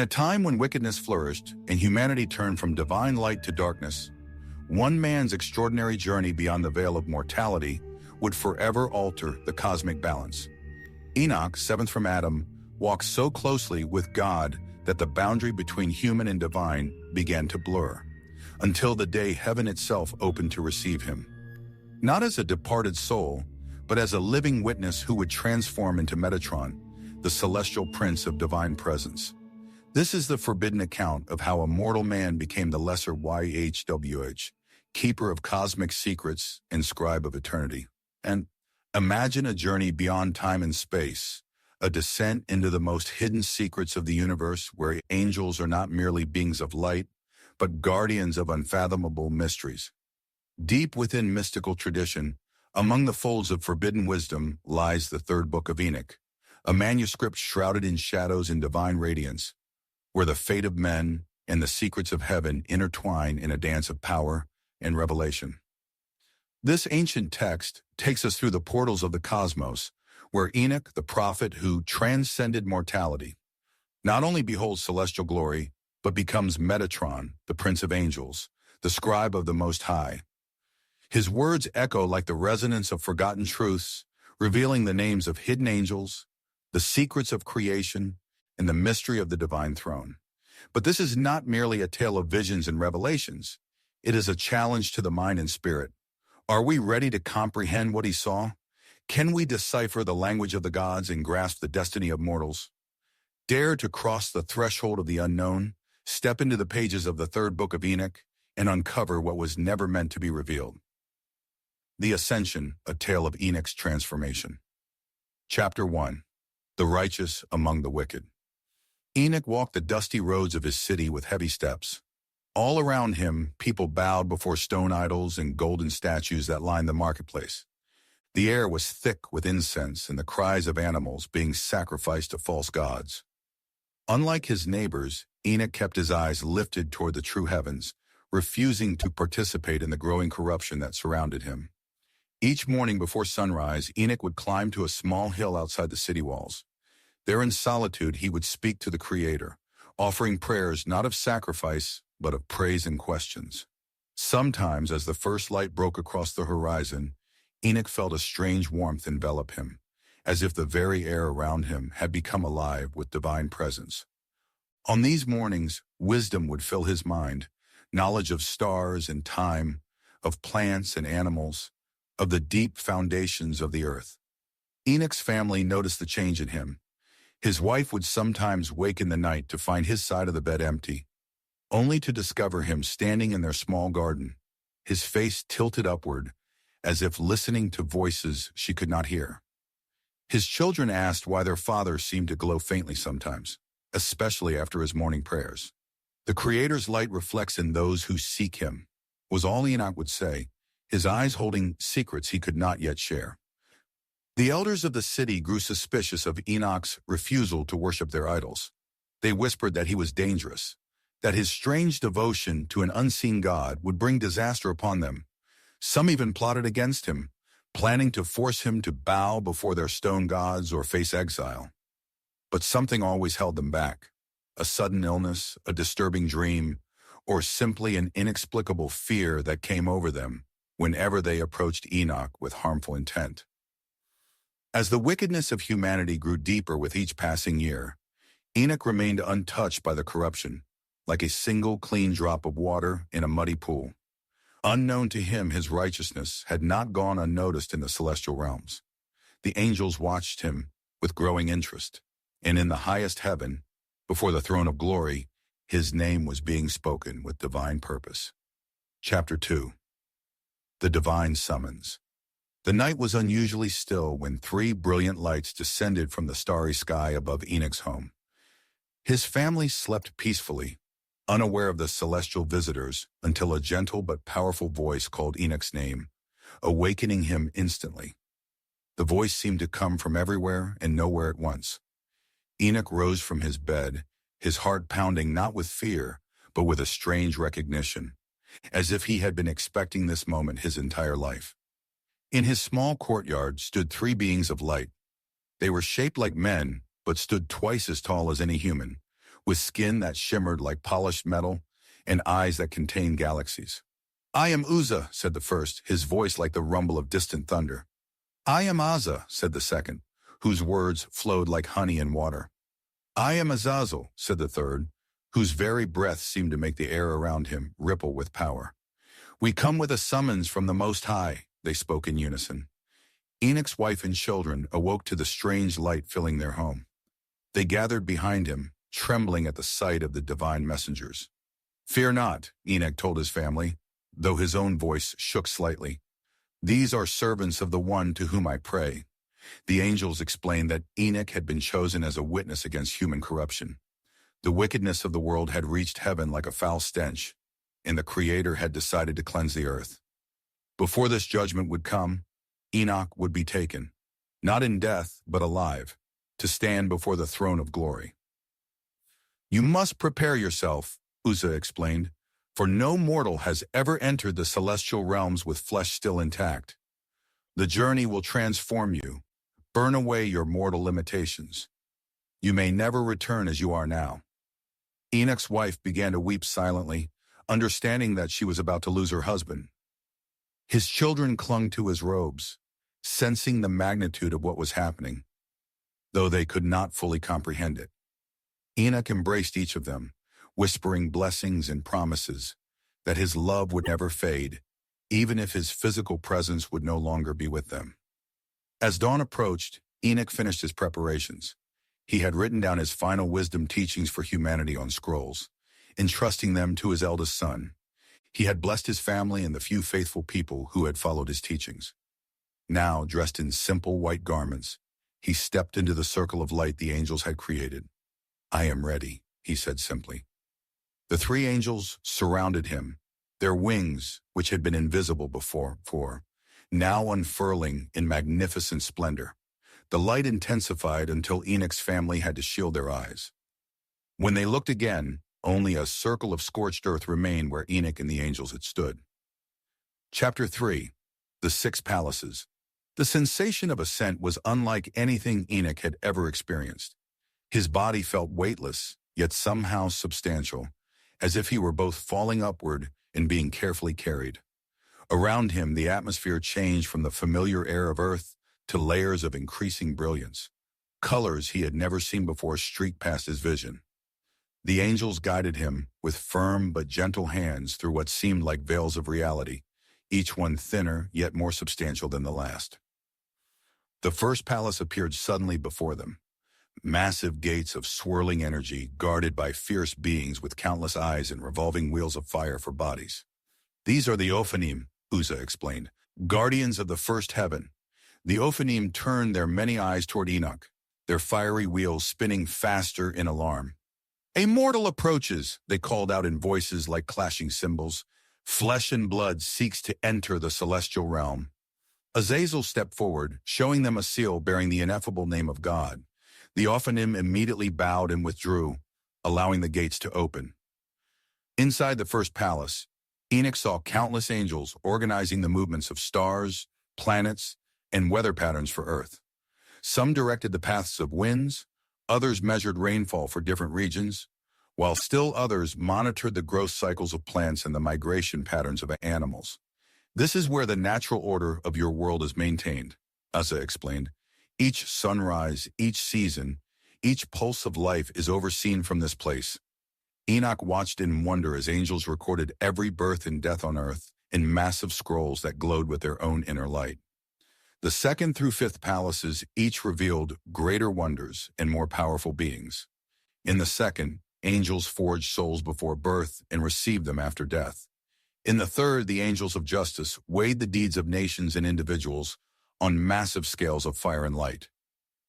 In a time when wickedness flourished and humanity turned from divine light to darkness, one man's extraordinary journey beyond the veil of mortality would forever alter the cosmic balance. Enoch, seventh from Adam, walked so closely with God that the boundary between human and divine began to blur, until the day heaven itself opened to receive him. Not as a departed soul, but as a living witness who would transform into Metatron, the celestial prince of divine presence. This is the forbidden account of how a mortal man became the Lesser YHWH, keeper of cosmic secrets and scribe of eternity. And imagine a journey beyond time and space, a descent into the most hidden secrets of the universe where angels are not merely beings of light, but guardians of unfathomable mysteries. Deep within mystical tradition, among the folds of forbidden wisdom lies the Third Book of Enoch, a manuscript shrouded in shadows and divine radiance, where the fate of men and the secrets of heaven intertwine in a dance of power and revelation. This ancient text takes us through the portals of the cosmos, where Enoch, the prophet who transcended mortality, not only beholds celestial glory, but becomes Metatron, the prince of angels, the scribe of the Most High. His words echo like the resonance of forgotten truths, revealing the names of hidden angels, the secrets of creation, and the mystery of the divine throne. But this is not merely a tale of visions and revelations. It is a challenge to the mind and spirit. Are we ready to comprehend what he saw? Can we decipher the language of the gods and grasp the destiny of mortals? Dare to cross the threshold of the unknown, step into the pages of the Third Book of Enoch, and uncover what was never meant to be revealed. The Ascension, a tale of Enoch's transformation. Chapter 1. The righteous among the wicked. Enoch walked the dusty roads of his city with heavy steps. All around him, people bowed before stone idols and golden statues that lined the marketplace. The air was thick with incense and the cries of animals being sacrificed to false gods. Unlike his neighbors, Enoch kept his eyes lifted toward the true heavens, refusing to participate in the growing corruption that surrounded him. Each morning before sunrise, Enoch would climb to a small hill outside the city walls. There in solitude, he would speak to the Creator, offering prayers not of sacrifice, but of praise and questions. Sometimes, as the first light broke across the horizon, Enoch felt a strange warmth envelop him, as if the very air around him had become alive with divine presence. On these mornings, wisdom would fill his mind, knowledge of stars and time, of plants and animals, of the deep foundations of the earth. Enoch's family noticed the change in him. His wife would sometimes wake in the night to find his side of the bed empty, only to discover him standing in their small garden, his face tilted upward, as if listening to voices she could not hear. His children asked why their father seemed to glow faintly sometimes, especially after his morning prayers. The Creator's light reflects in those who seek him, was all Enoch would say, his eyes holding secrets he could not yet share. The elders of the city grew suspicious of Enoch's refusal to worship their idols. They whispered that he was dangerous, that his strange devotion to an unseen God would bring disaster upon them. Some even plotted against him, planning to force him to bow before their stone gods or face exile. But something always held them back. A sudden illness, a disturbing dream, or simply an inexplicable fear that came over them whenever they approached Enoch with harmful intent. As the wickedness of humanity grew deeper with each passing year, Enoch remained untouched by the corruption, like a single clean drop of water in a muddy pool. Unknown to him, his righteousness had not gone unnoticed in the celestial realms. The angels watched him with growing interest, and in the highest heaven, before the throne of glory, his name was being spoken with divine purpose. Chapter 2. The Divine Summons. The night was unusually still when 3 brilliant lights descended from the starry sky above Enoch's home. His family slept peacefully, unaware of the celestial visitors, until a gentle but powerful voice called Enoch's name, awakening him instantly. The voice seemed to come from everywhere and nowhere at once. Enoch rose from his bed, his heart pounding not with fear, but with a strange recognition, as if he had been expecting this moment his entire life. In his small courtyard stood 3 beings of light. They were shaped like men, but stood twice as tall as any human, with skin that shimmered like polished metal and eyes that contained galaxies. "I am Uzzah," said the first, his voice like the rumble of distant thunder. "I am Azza," said the second, whose words flowed like honey and water. "I am Azazel," said the third, whose very breath seemed to make the air around him ripple with power. "We come with a summons from the Most High," they spoke in unison. Enoch's wife and children awoke to the strange light filling their home. They gathered behind him, trembling at the sight of the divine messengers. "Fear not," Enoch told his family, though his own voice shook slightly. "These are servants of the one to whom I pray." The angels explained that Enoch had been chosen as a witness against human corruption. The wickedness of the world had reached heaven like a foul stench, and the Creator had decided to cleanse the earth. Before this judgment would come, Enoch would be taken, not in death, but alive, to stand before the throne of glory. "You must prepare yourself," Uzzah explained, "for no mortal has ever entered the celestial realms with flesh still intact. The journey will transform you, burn away your mortal limitations. You may never return as you are now." Enoch's wife began to weep silently, understanding that she was about to lose her husband. His children clung to his robes, sensing the magnitude of what was happening, though they could not fully comprehend it. Enoch embraced each of them, whispering blessings and promises that his love would never fade, even if his physical presence would no longer be with them. As dawn approached, Enoch finished his preparations. He had written down his final wisdom teachings for humanity on scrolls, entrusting them to his eldest son. He had blessed his family and the few faithful people who had followed his teachings. Now, dressed in simple white garments, he stepped into the circle of light the angels had created. "I am ready," he said simply. The three angels surrounded him, their wings, which had been invisible before, now unfurling in magnificent splendor. The light intensified until Enoch's family had to shield their eyes. When they looked again, only a circle of scorched earth remained where Enoch and the angels had stood. Chapter 3. The Six Palaces. The sensation of ascent was unlike anything Enoch had ever experienced. His body felt weightless, yet somehow substantial, as if he were both falling upward and being carefully carried. Around him, the atmosphere changed from the familiar air of earth to layers of increasing brilliance. Colors he had never seen before streaked past his vision. The angels guided him with firm but gentle hands through what seemed like veils of reality, each one thinner yet more substantial than the last. The first palace appeared suddenly before them. Massive gates of swirling energy guarded by fierce beings with countless eyes and revolving wheels of fire for bodies. "These are the Ophanim," Uzzah explained, "guardians of the first heaven." The Ophanim turned their many eyes toward Enoch, their fiery wheels spinning faster in alarm. "A mortal approaches," they called out in voices like clashing cymbals. "Flesh and blood seeks to enter the celestial realm." Azazel stepped forward, showing them a seal bearing the ineffable name of God. The Ophanim immediately bowed and withdrew, allowing the gates to open. Inside the first palace, Enoch saw countless angels organizing the movements of stars, planets, and weather patterns for Earth. Some directed the paths of winds, others measured rainfall for different regions, while still others monitored the growth cycles of plants and the migration patterns of animals. "This is where the natural order of your world is maintained," Uzzah explained. "Each sunrise, each season, each pulse of life is overseen from this place." Enoch watched in wonder as angels recorded every birth and death on earth in massive scrolls that glowed with their own inner light. The second through fifth palaces each revealed greater wonders and more powerful beings. In the second, angels forged souls before birth and received them after death. In the third, the angels of justice weighed the deeds of nations and individuals on massive scales of fire and light.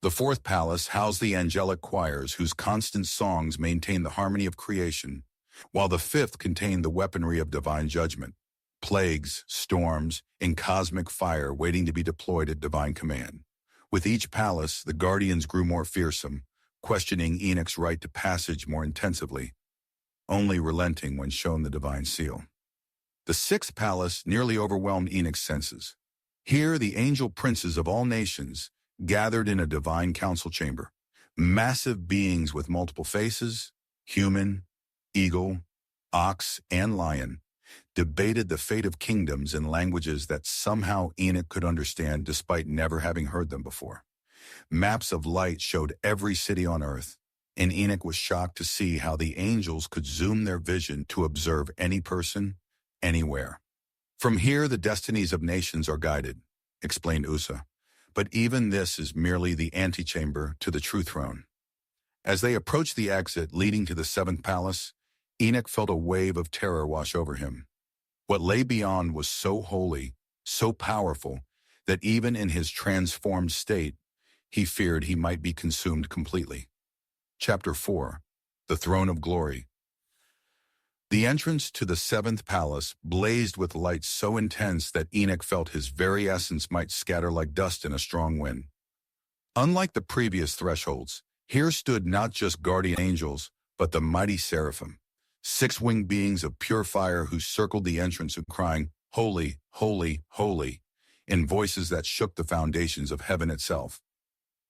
The fourth palace housed the angelic choirs whose constant songs maintained the harmony of creation, while the fifth contained the weaponry of divine judgment, plagues, storms, and cosmic fire waiting to be deployed at divine command. With each palace, the guardians grew more fearsome, questioning Enoch's right to passage more intensively, only relenting when shown the divine seal. The sixth palace nearly overwhelmed Enoch's senses. Here, the angel princes of all nations gathered in a divine council chamber. Massive beings with multiple faces, human, eagle, ox, and lion, debated the fate of kingdoms in languages that somehow Enoch could understand despite never having heard them before. Maps of light showed every city on earth, and Enoch was shocked to see how the angels could zoom their vision to observe any person, anywhere. From here, the destinies of nations are guided, explained Usa. But even this is merely the antechamber to the true throne. As they approached the exit leading to the seventh palace, Enoch felt a wave of terror wash over him. What lay beyond was so holy, so powerful, that even in his transformed state, he feared he might be consumed completely. Chapter 4. The Throne of Glory. The entrance to the seventh palace blazed with light so intense that Enoch felt his very essence might scatter like dust in a strong wind. Unlike the previous thresholds, here stood not just guardian angels, but the mighty seraphim, six-winged beings of pure fire who circled the entrance crying, "Holy, holy, holy," in voices that shook the foundations of heaven itself.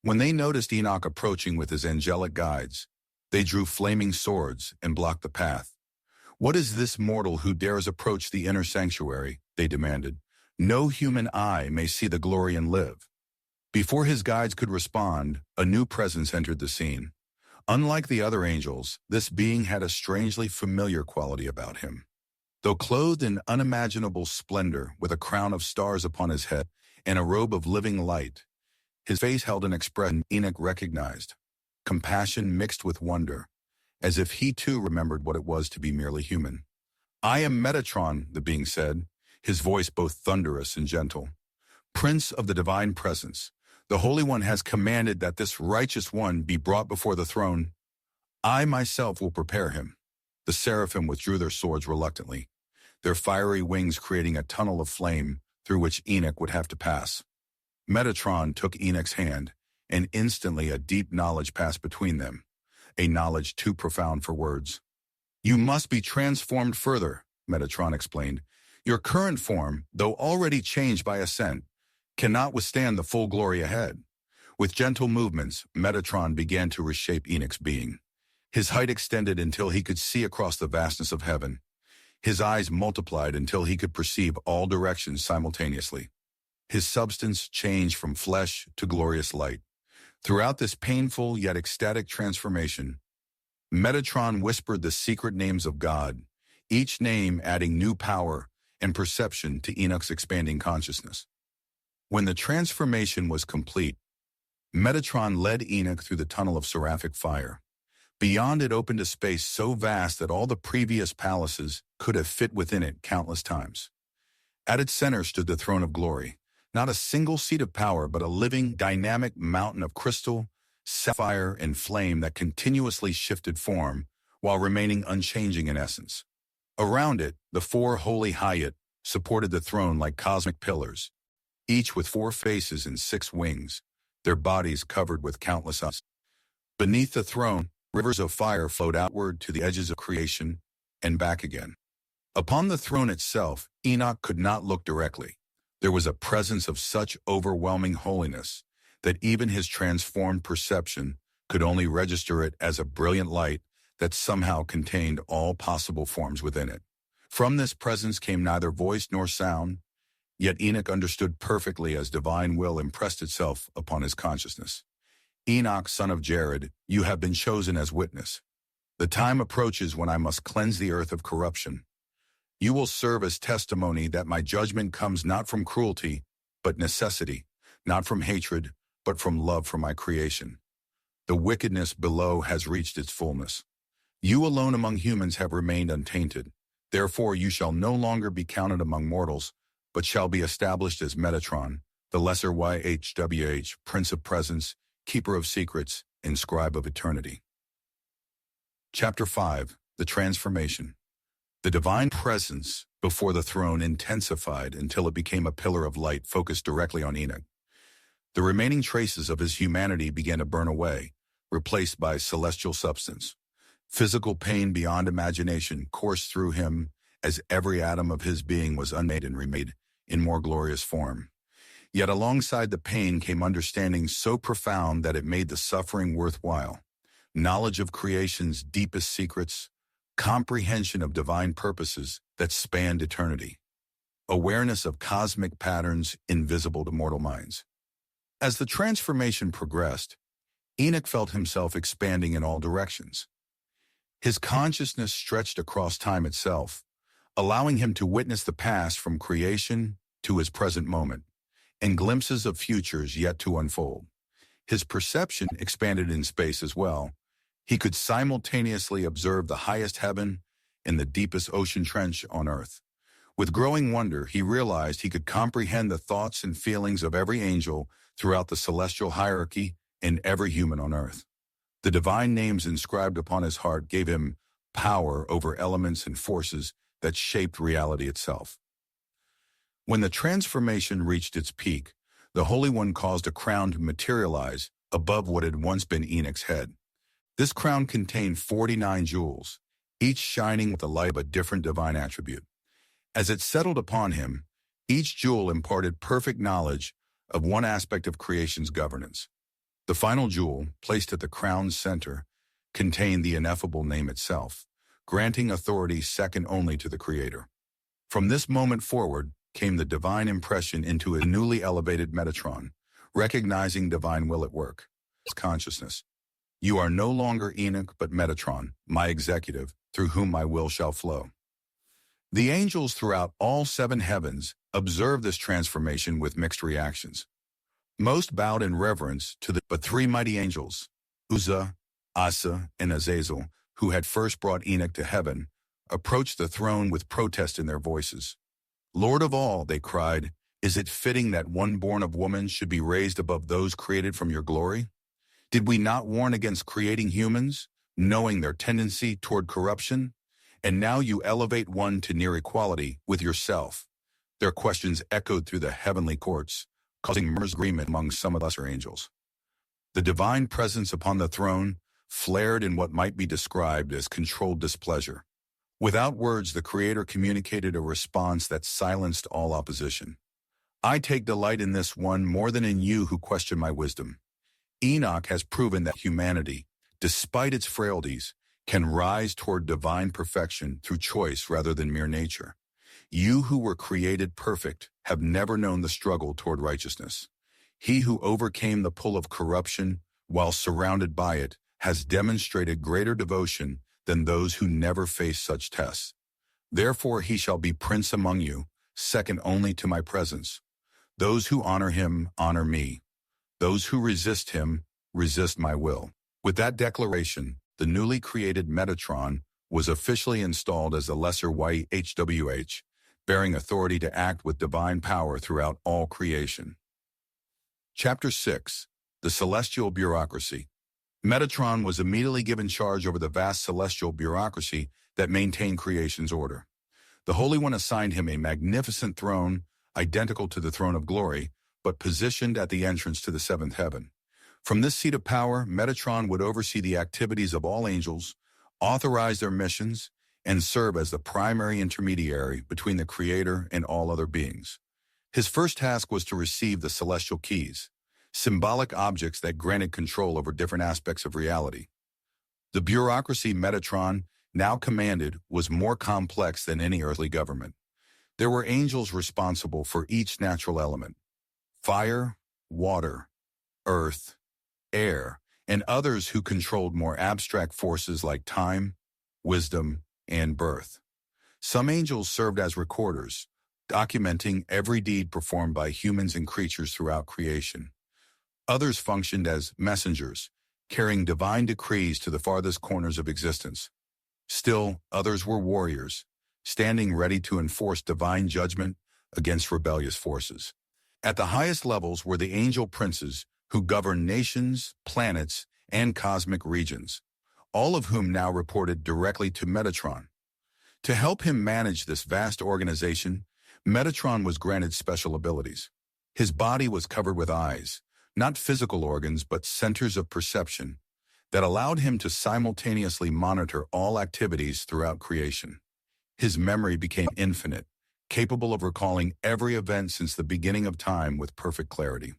When they noticed Enoch approaching with his angelic guides, they drew flaming swords and blocked the path. "What is this mortal who dares approach the inner sanctuary?" they demanded. "No human eye may see the glory and live." Before his guides could respond, a new presence entered the scene. Unlike the other angels, this being had a strangely familiar quality about him. Though clothed in unimaginable splendor with a crown of stars upon his head and a robe of living light, his face held an expression Enoch recognized, compassion mixed with wonder, as if he too remembered what it was to be merely human. "I am Metatron," the being said, his voice both thunderous and gentle. "Prince of the divine presence, the Holy One has commanded that this righteous one be brought before the throne. I myself will prepare him." The seraphim withdrew their swords reluctantly, their fiery wings creating a tunnel of flame through which Enoch would have to pass. Metatron took Enoch's hand, and instantly a deep knowledge passed between them, a knowledge too profound for words. "You must be transformed further," Metatron explained. "Your current form, though already changed by ascent, cannot withstand the full glory ahead." With gentle movements, Metatron began to reshape Enoch's being. His height extended until he could see across the vastness of heaven. His eyes multiplied until he could perceive all directions simultaneously. His substance changed from flesh to glorious light. Throughout this painful yet ecstatic transformation, Metatron whispered the secret names of God, each name adding new power and perception to Enoch's expanding consciousness. When the transformation was complete, Metatron led Enoch through the tunnel of seraphic fire. Beyond it opened a space so vast that all the previous palaces could have fit within it countless times. At its center stood the throne of glory, not a single seat of power, but a living, dynamic mountain of crystal, sapphire, and flame that continuously shifted form while remaining unchanging in essence. Around it, the four holy Hayat supported the throne like cosmic pillars, each with 4 faces and 6 wings, their bodies covered with countless eyes. Beneath the throne, rivers of fire flowed outward to the edges of creation and back again. Upon the throne itself, Enoch could not look directly. There was a presence of such overwhelming holiness that even his transformed perception could only register it as a brilliant light that somehow contained all possible forms within it. From this presence came neither voice nor sound, yet Enoch understood perfectly as divine will impressed itself upon his consciousness. "Enoch, son of Jared, you have been chosen as witness. The time approaches when I must cleanse the earth of corruption. You will serve as testimony that my judgment comes not from cruelty, but necessity, not from hatred, but from love for my creation. The wickedness below has reached its fullness. You alone among humans have remained untainted. Therefore you shall no longer be counted among mortals, but shall be established as Metatron, the Lesser YHWH, Prince of Presence, Keeper of Secrets, and Scribe of Eternity." Chapter 5. The Transformation. The divine presence before the throne intensified until it became a pillar of light focused directly on Enoch. The remaining traces of his humanity began to burn away, replaced by celestial substance. Physical pain beyond imagination coursed through him as every atom of his being was unmade and remade in more glorious form. Yet alongside the pain came understanding so profound that it made the suffering worthwhile. knowledge of creation's deepest secrets, comprehension of divine purposes that spanned eternity, awareness of cosmic patterns invisible to mortal minds. As the transformation progressed, Enoch felt himself expanding in all directions. His consciousness stretched across time itself, allowing him to witness the past from creation to his present moment, and glimpses of futures yet to unfold. His perception expanded in space as well. He could simultaneously observe the highest heaven and the deepest ocean trench on earth. With growing wonder, he realized he could comprehend the thoughts and feelings of every angel throughout the celestial hierarchy and every human on earth. The divine names inscribed upon his heart gave him power over elements and forces that shaped reality itself. When the transformation reached its peak, the Holy One caused a crown to materialize above what had once been Enoch's head. This crown contained 49 jewels, each shining with the light of a different divine attribute. As it settled upon him, each jewel imparted perfect knowledge of one aspect of creation's governance. The final jewel, placed at the crown's center, contained the ineffable name itself, granting authority second only to the Creator. From this moment forward came the divine impression into a newly elevated Metatron, recognizing divine will at work. Consciousness. You are no longer Enoch but Metatron, my executive, through whom my will shall flow. The angels throughout all 7 heavens observed this transformation with mixed reactions. Most bowed in reverence to but 3 mighty angels, Uzzah, Asa, and Azazel, who had first brought Enoch to heaven, approached the throne with protest in their voices. Lord of all, they cried, is it fitting that one born of woman should be raised above those created from your glory? Did we not warn against creating humans, knowing their tendency toward corruption? And now you elevate one to near equality with yourself. Their questions echoed through the heavenly courts, causing murmurs of agreement among some of the lesser angels. The divine presence upon the throne flared in what might be described as controlled displeasure. Without words, the Creator communicated a response that silenced all opposition. I take delight in this one more than in you who question my wisdom. Enoch has proven that humanity, despite its frailties, can rise toward divine perfection through choice rather than mere nature. You who were created perfect have never known the struggle toward righteousness. He who overcame the pull of corruption while surrounded by it has demonstrated greater devotion than those who never face such tests. Therefore he shall be prince among you, second only to my presence. Those who honor him honor me. Those who resist him resist my will. With that declaration, the newly created Metatron was officially installed as the Lesser YHWH, bearing authority to act with divine power throughout all creation. Chapter 6. The Celestial Bureaucracy. Metatron was immediately given charge over the vast celestial bureaucracy that maintained creation's order. The Holy One assigned him a magnificent throne, identical to the throne of glory, but positioned at the entrance to the 7th heaven. From this seat of power, Metatron would oversee the activities of all angels, authorize their missions, and serve as the primary intermediary between the Creator and all other beings. His first task was to receive the celestial keys, symbolic objects that granted control over different aspects of reality. The bureaucracy Metatron now commanded was more complex than any earthly government. There were angels responsible for each natural element: fire, water, earth, air, and others who controlled more abstract forces like time, wisdom, and birth. Some angels served as recorders, documenting every deed performed by humans and creatures throughout creation. Others functioned as messengers, carrying divine decrees to the farthest corners of existence. Still, others were warriors, standing ready to enforce divine judgment against rebellious forces. At the highest levels were the angel princes who governed nations, planets, and cosmic regions, all of whom now reported directly to Metatron. To help him manage this vast organization, Metatron was granted special abilities. His body was covered with eyes, not physical organs but centers of perception, that allowed him to simultaneously monitor all activities throughout creation. His memory became infinite, capable of recalling every event since the beginning of time with perfect clarity.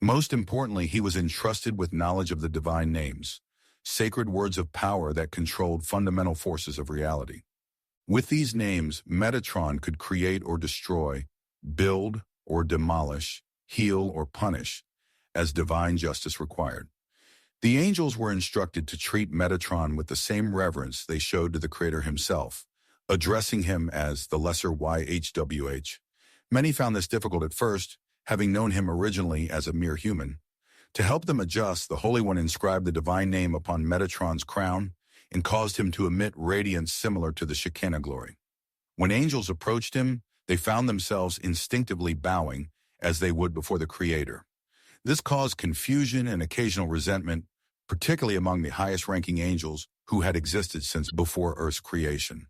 Most importantly, he was entrusted with knowledge of the divine names, sacred words of power that controlled fundamental forces of reality. With these names, Metatron could create or destroy, build or demolish, heal or punish, as divine justice required. The angels were instructed to treat Metatron with the same reverence they showed to the Creator himself, addressing him as the Lesser YHWH. Many found this difficult at first, having known him originally as a mere human. To help them adjust, the Holy One inscribed the divine name upon Metatron's crown and caused him to emit radiance similar to the Shekinah glory. When angels approached him, they found themselves instinctively bowing as they would before the Creator. This caused confusion and occasional resentment, particularly among the highest-ranking angels who had existed since before Earth's creation.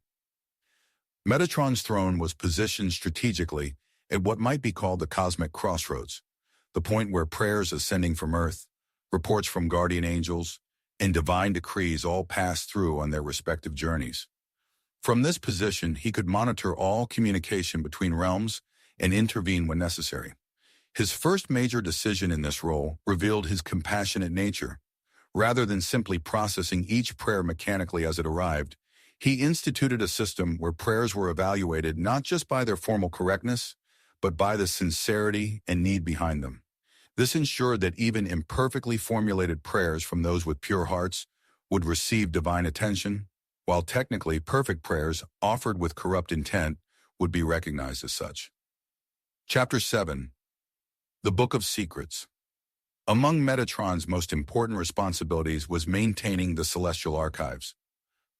Metatron's throne was positioned strategically at what might be called the cosmic crossroads, the point where prayers ascending from Earth, reports from guardian angels, and divine decrees all passed through on their respective journeys. From this position, he could monitor all communication between realms and intervene when necessary. His first major decision in this role revealed his compassionate nature. Rather than simply processing each prayer mechanically as it arrived, he instituted a system where prayers were evaluated not just by their formal correctness, but by the sincerity and need behind them. This ensured that even imperfectly formulated prayers from those with pure hearts would receive divine attention, while technically perfect prayers offered with corrupt intent would be recognized as such. Chapter 7. The Book of Secrets. Among Metatron's most important responsibilities was maintaining the celestial archives,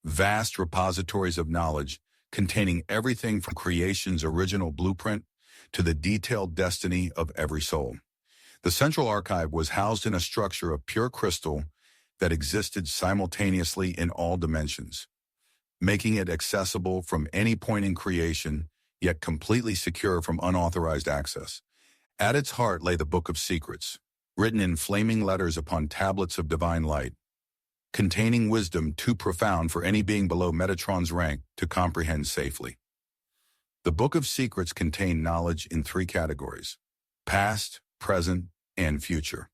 vast repositories of knowledge containing everything from creation's original blueprint to the detailed destiny of every soul. The central archive was housed in a structure of pure crystal that existed simultaneously in all dimensions, making it accessible from any point in creation, yet completely secure from unauthorized access. At its heart lay the Book of Secrets, written in flaming letters upon tablets of divine light, containing wisdom too profound for any being below Metatron's rank to comprehend safely. The Book of Secrets contained knowledge in three categories: past, present, and future.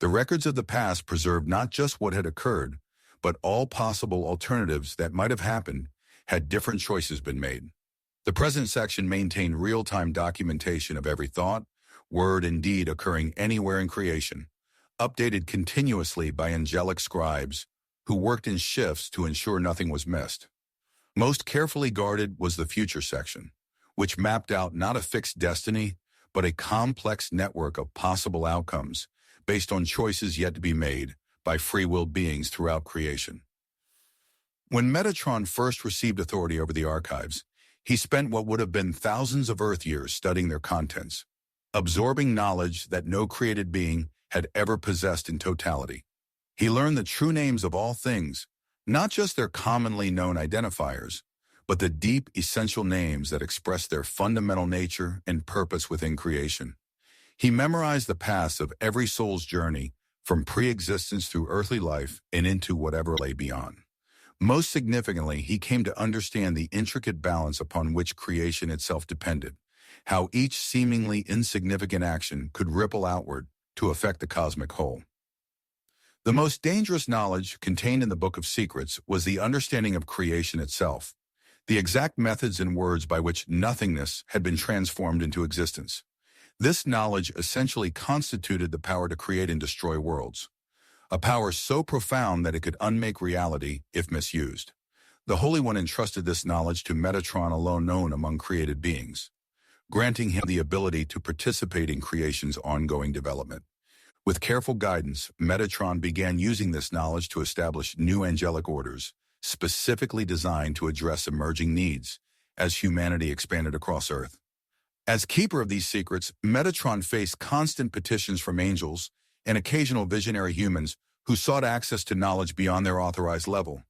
The records of the past preserved not just what had occurred, but all possible alternatives that might have happened had different choices been made. The present section maintained real-time documentation of every thought, word, and deed occurring anywhere in creation, updated continuously by angelic scribes who worked in shifts to ensure nothing was missed. Most carefully guarded was the future section, which mapped out not a fixed destiny, but a complex network of possible outcomes based on choices yet to be made by free-willed beings throughout creation. When Metatron first received authority over the archives, he spent what would have been thousands of Earth years studying their contents, absorbing knowledge that no created being had ever possessed in totality. He learned the true names of all things, not just their commonly known identifiers, but the deep, essential names that express their fundamental nature and purpose within creation. He memorized the paths of every soul's journey, from pre-existence through earthly life and into whatever lay beyond. Most significantly, he came to understand the intricate balance upon which creation itself depended, how each seemingly insignificant action could ripple outward to affect the cosmic whole. The most dangerous knowledge contained in the Book of Secrets was the understanding of creation itself, the exact methods and words by which nothingness had been transformed into existence. This knowledge essentially constituted the power to create and destroy worlds, a power so profound that it could unmake reality if misused. The Holy One entrusted this knowledge to Metatron, alone known among created beings, granting him the ability to participate in creation's ongoing development. With careful guidance, Metatron began using this knowledge to establish new angelic orders, specifically designed to address emerging needs as humanity expanded across Earth. As keeper of these secrets, Metatron faced constant petitions from angels and occasional visionary humans who sought access to knowledge beyond their authorized level.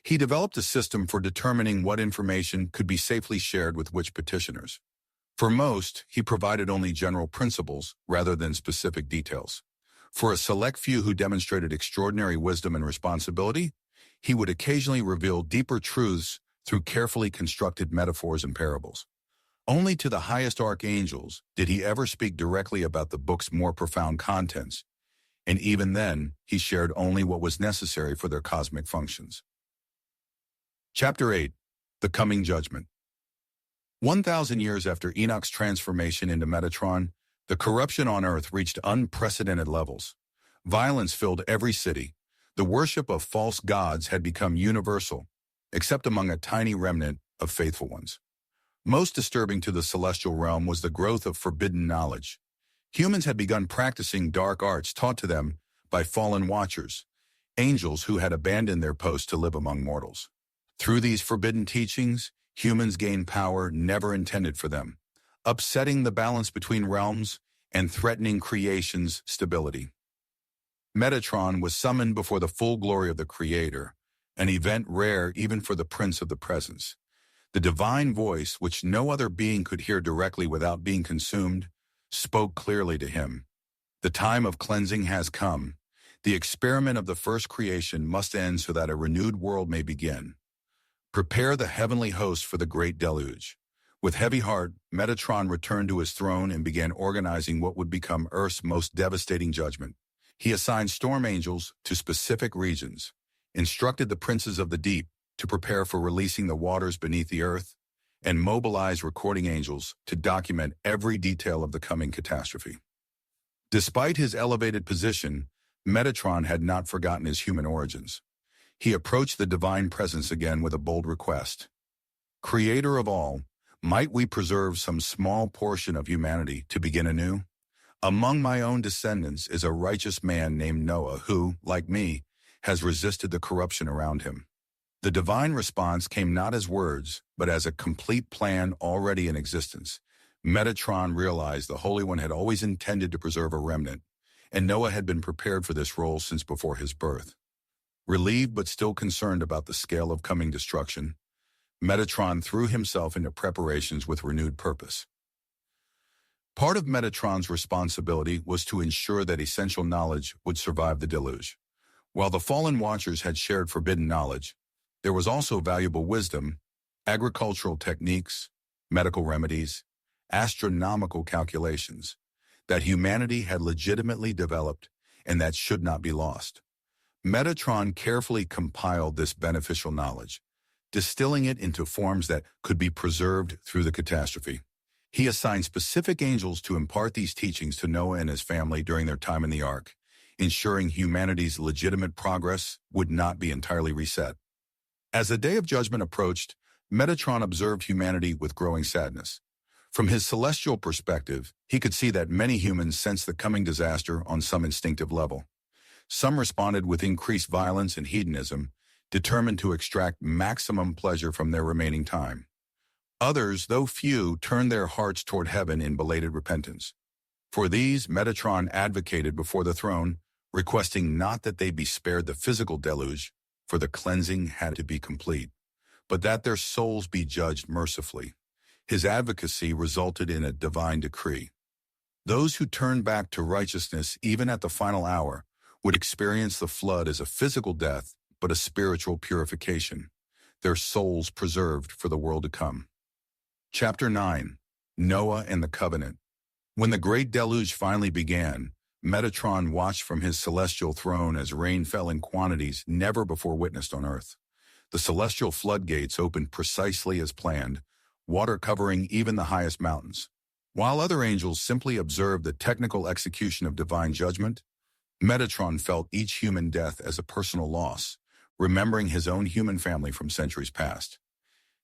He developed a system for determining what information could be safely shared with which petitioners. For most, he provided only general principles rather than specific details. For a select few who demonstrated extraordinary wisdom and responsibility, he would occasionally reveal deeper truths through carefully constructed metaphors and parables. Only to the highest archangels did he ever speak directly about the book's more profound contents, and even then, he shared only what was necessary for their cosmic functions. Chapter 8. The Coming Judgment. 1,000 years after Enoch's transformation into Metatron, the corruption on Earth reached unprecedented levels. Violence filled every city. The worship of false gods had become universal, except among a tiny remnant of faithful ones. Most disturbing to the celestial realm was the growth of forbidden knowledge. Humans had begun practicing dark arts taught to them by fallen watchers, angels who had abandoned their post to live among mortals. Through these forbidden teachings, humans gained power never intended for them, upsetting the balance between realms and threatening creation's stability. Metatron was summoned before the full glory of the Creator, an event rare even for the Prince of the Presence. The divine voice, which no other being could hear directly without being consumed, spoke clearly to him. The time of cleansing has come. The experiment of the first creation must end so that a renewed world may begin. Prepare the heavenly host for the great deluge. With heavy heart, Metatron returned to his throne and began organizing what would become Earth's most devastating judgment. He assigned storm angels to specific regions, instructed the princes of the deep to prepare for releasing the waters beneath the earth, and mobilized recording angels to document every detail of the coming catastrophe. Despite his elevated position, Metatron had not forgotten his human origins. He approached the divine presence again with a bold request. Creator of all, might we preserve some small portion of humanity to begin anew? Among my own descendants is a righteous man named Noah who, like me, has resisted the corruption around him. The divine response came not as words, but as a complete plan already in existence. Metatron realized the Holy One had always intended to preserve a remnant, and Noah had been prepared for this role since before his birth. Relieved but still concerned about the scale of coming destruction, Metatron threw himself into preparations with renewed purpose. Part of Metatron's responsibility was to ensure that essential knowledge would survive the deluge. While the fallen watchers had shared forbidden knowledge, there was also valuable wisdom, agricultural techniques, medical remedies, astronomical calculations that humanity had legitimately developed and that should not be lost. Metatron carefully compiled this beneficial knowledge, distilling it into forms that could be preserved through the catastrophe. He assigned specific angels to impart these teachings to Noah and his family during their time in the ark, ensuring humanity's legitimate progress would not be entirely reset. As the day of judgment approached, Metatron observed humanity with growing sadness. From his celestial perspective, he could see that many humans sensed the coming disaster on some instinctive level. Some responded with increased violence and hedonism, determined to extract maximum pleasure from their remaining time. Others, though few, turned their hearts toward heaven in belated repentance. For these, Metatron advocated before the throne, requesting not that they be spared the physical deluge, for the cleansing had to be complete, but that their souls be judged mercifully. His advocacy resulted in a divine decree. Those who turned back to righteousness even at the final hour would experience the flood as a physical death, but a spiritual purification, their souls preserved for the world to come. Chapter 9. Noah and the Covenant. When the great deluge finally began, Metatron watched from his celestial throne as rain fell in quantities never before witnessed on earth. The celestial floodgates opened precisely as planned, water covering even the highest mountains. While other angels simply observed the technical execution of divine judgment, Metatron felt each human death as a personal loss, remembering his own human family from centuries past.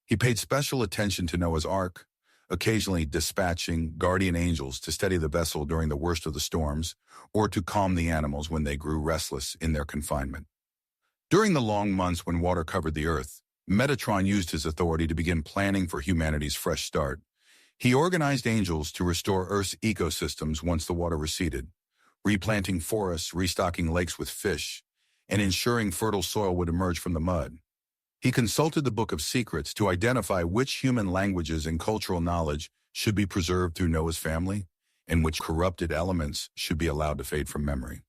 He paid special attention to Noah's ark, occasionally dispatching guardian angels to steady the vessel during the worst of the storms, or to calm the animals when they grew restless in their confinement. During the long months when water covered the earth, Metatron used his authority to begin planning for humanity's fresh start. He organized angels to restore Earth's ecosystems once the water receded, replanting forests, restocking lakes with fish, and ensuring fertile soil would emerge from the mud. He consulted the Book of Secrets to identify which human languages and cultural knowledge should be preserved through Noah's family, and which corrupted elements should be allowed to fade from memory.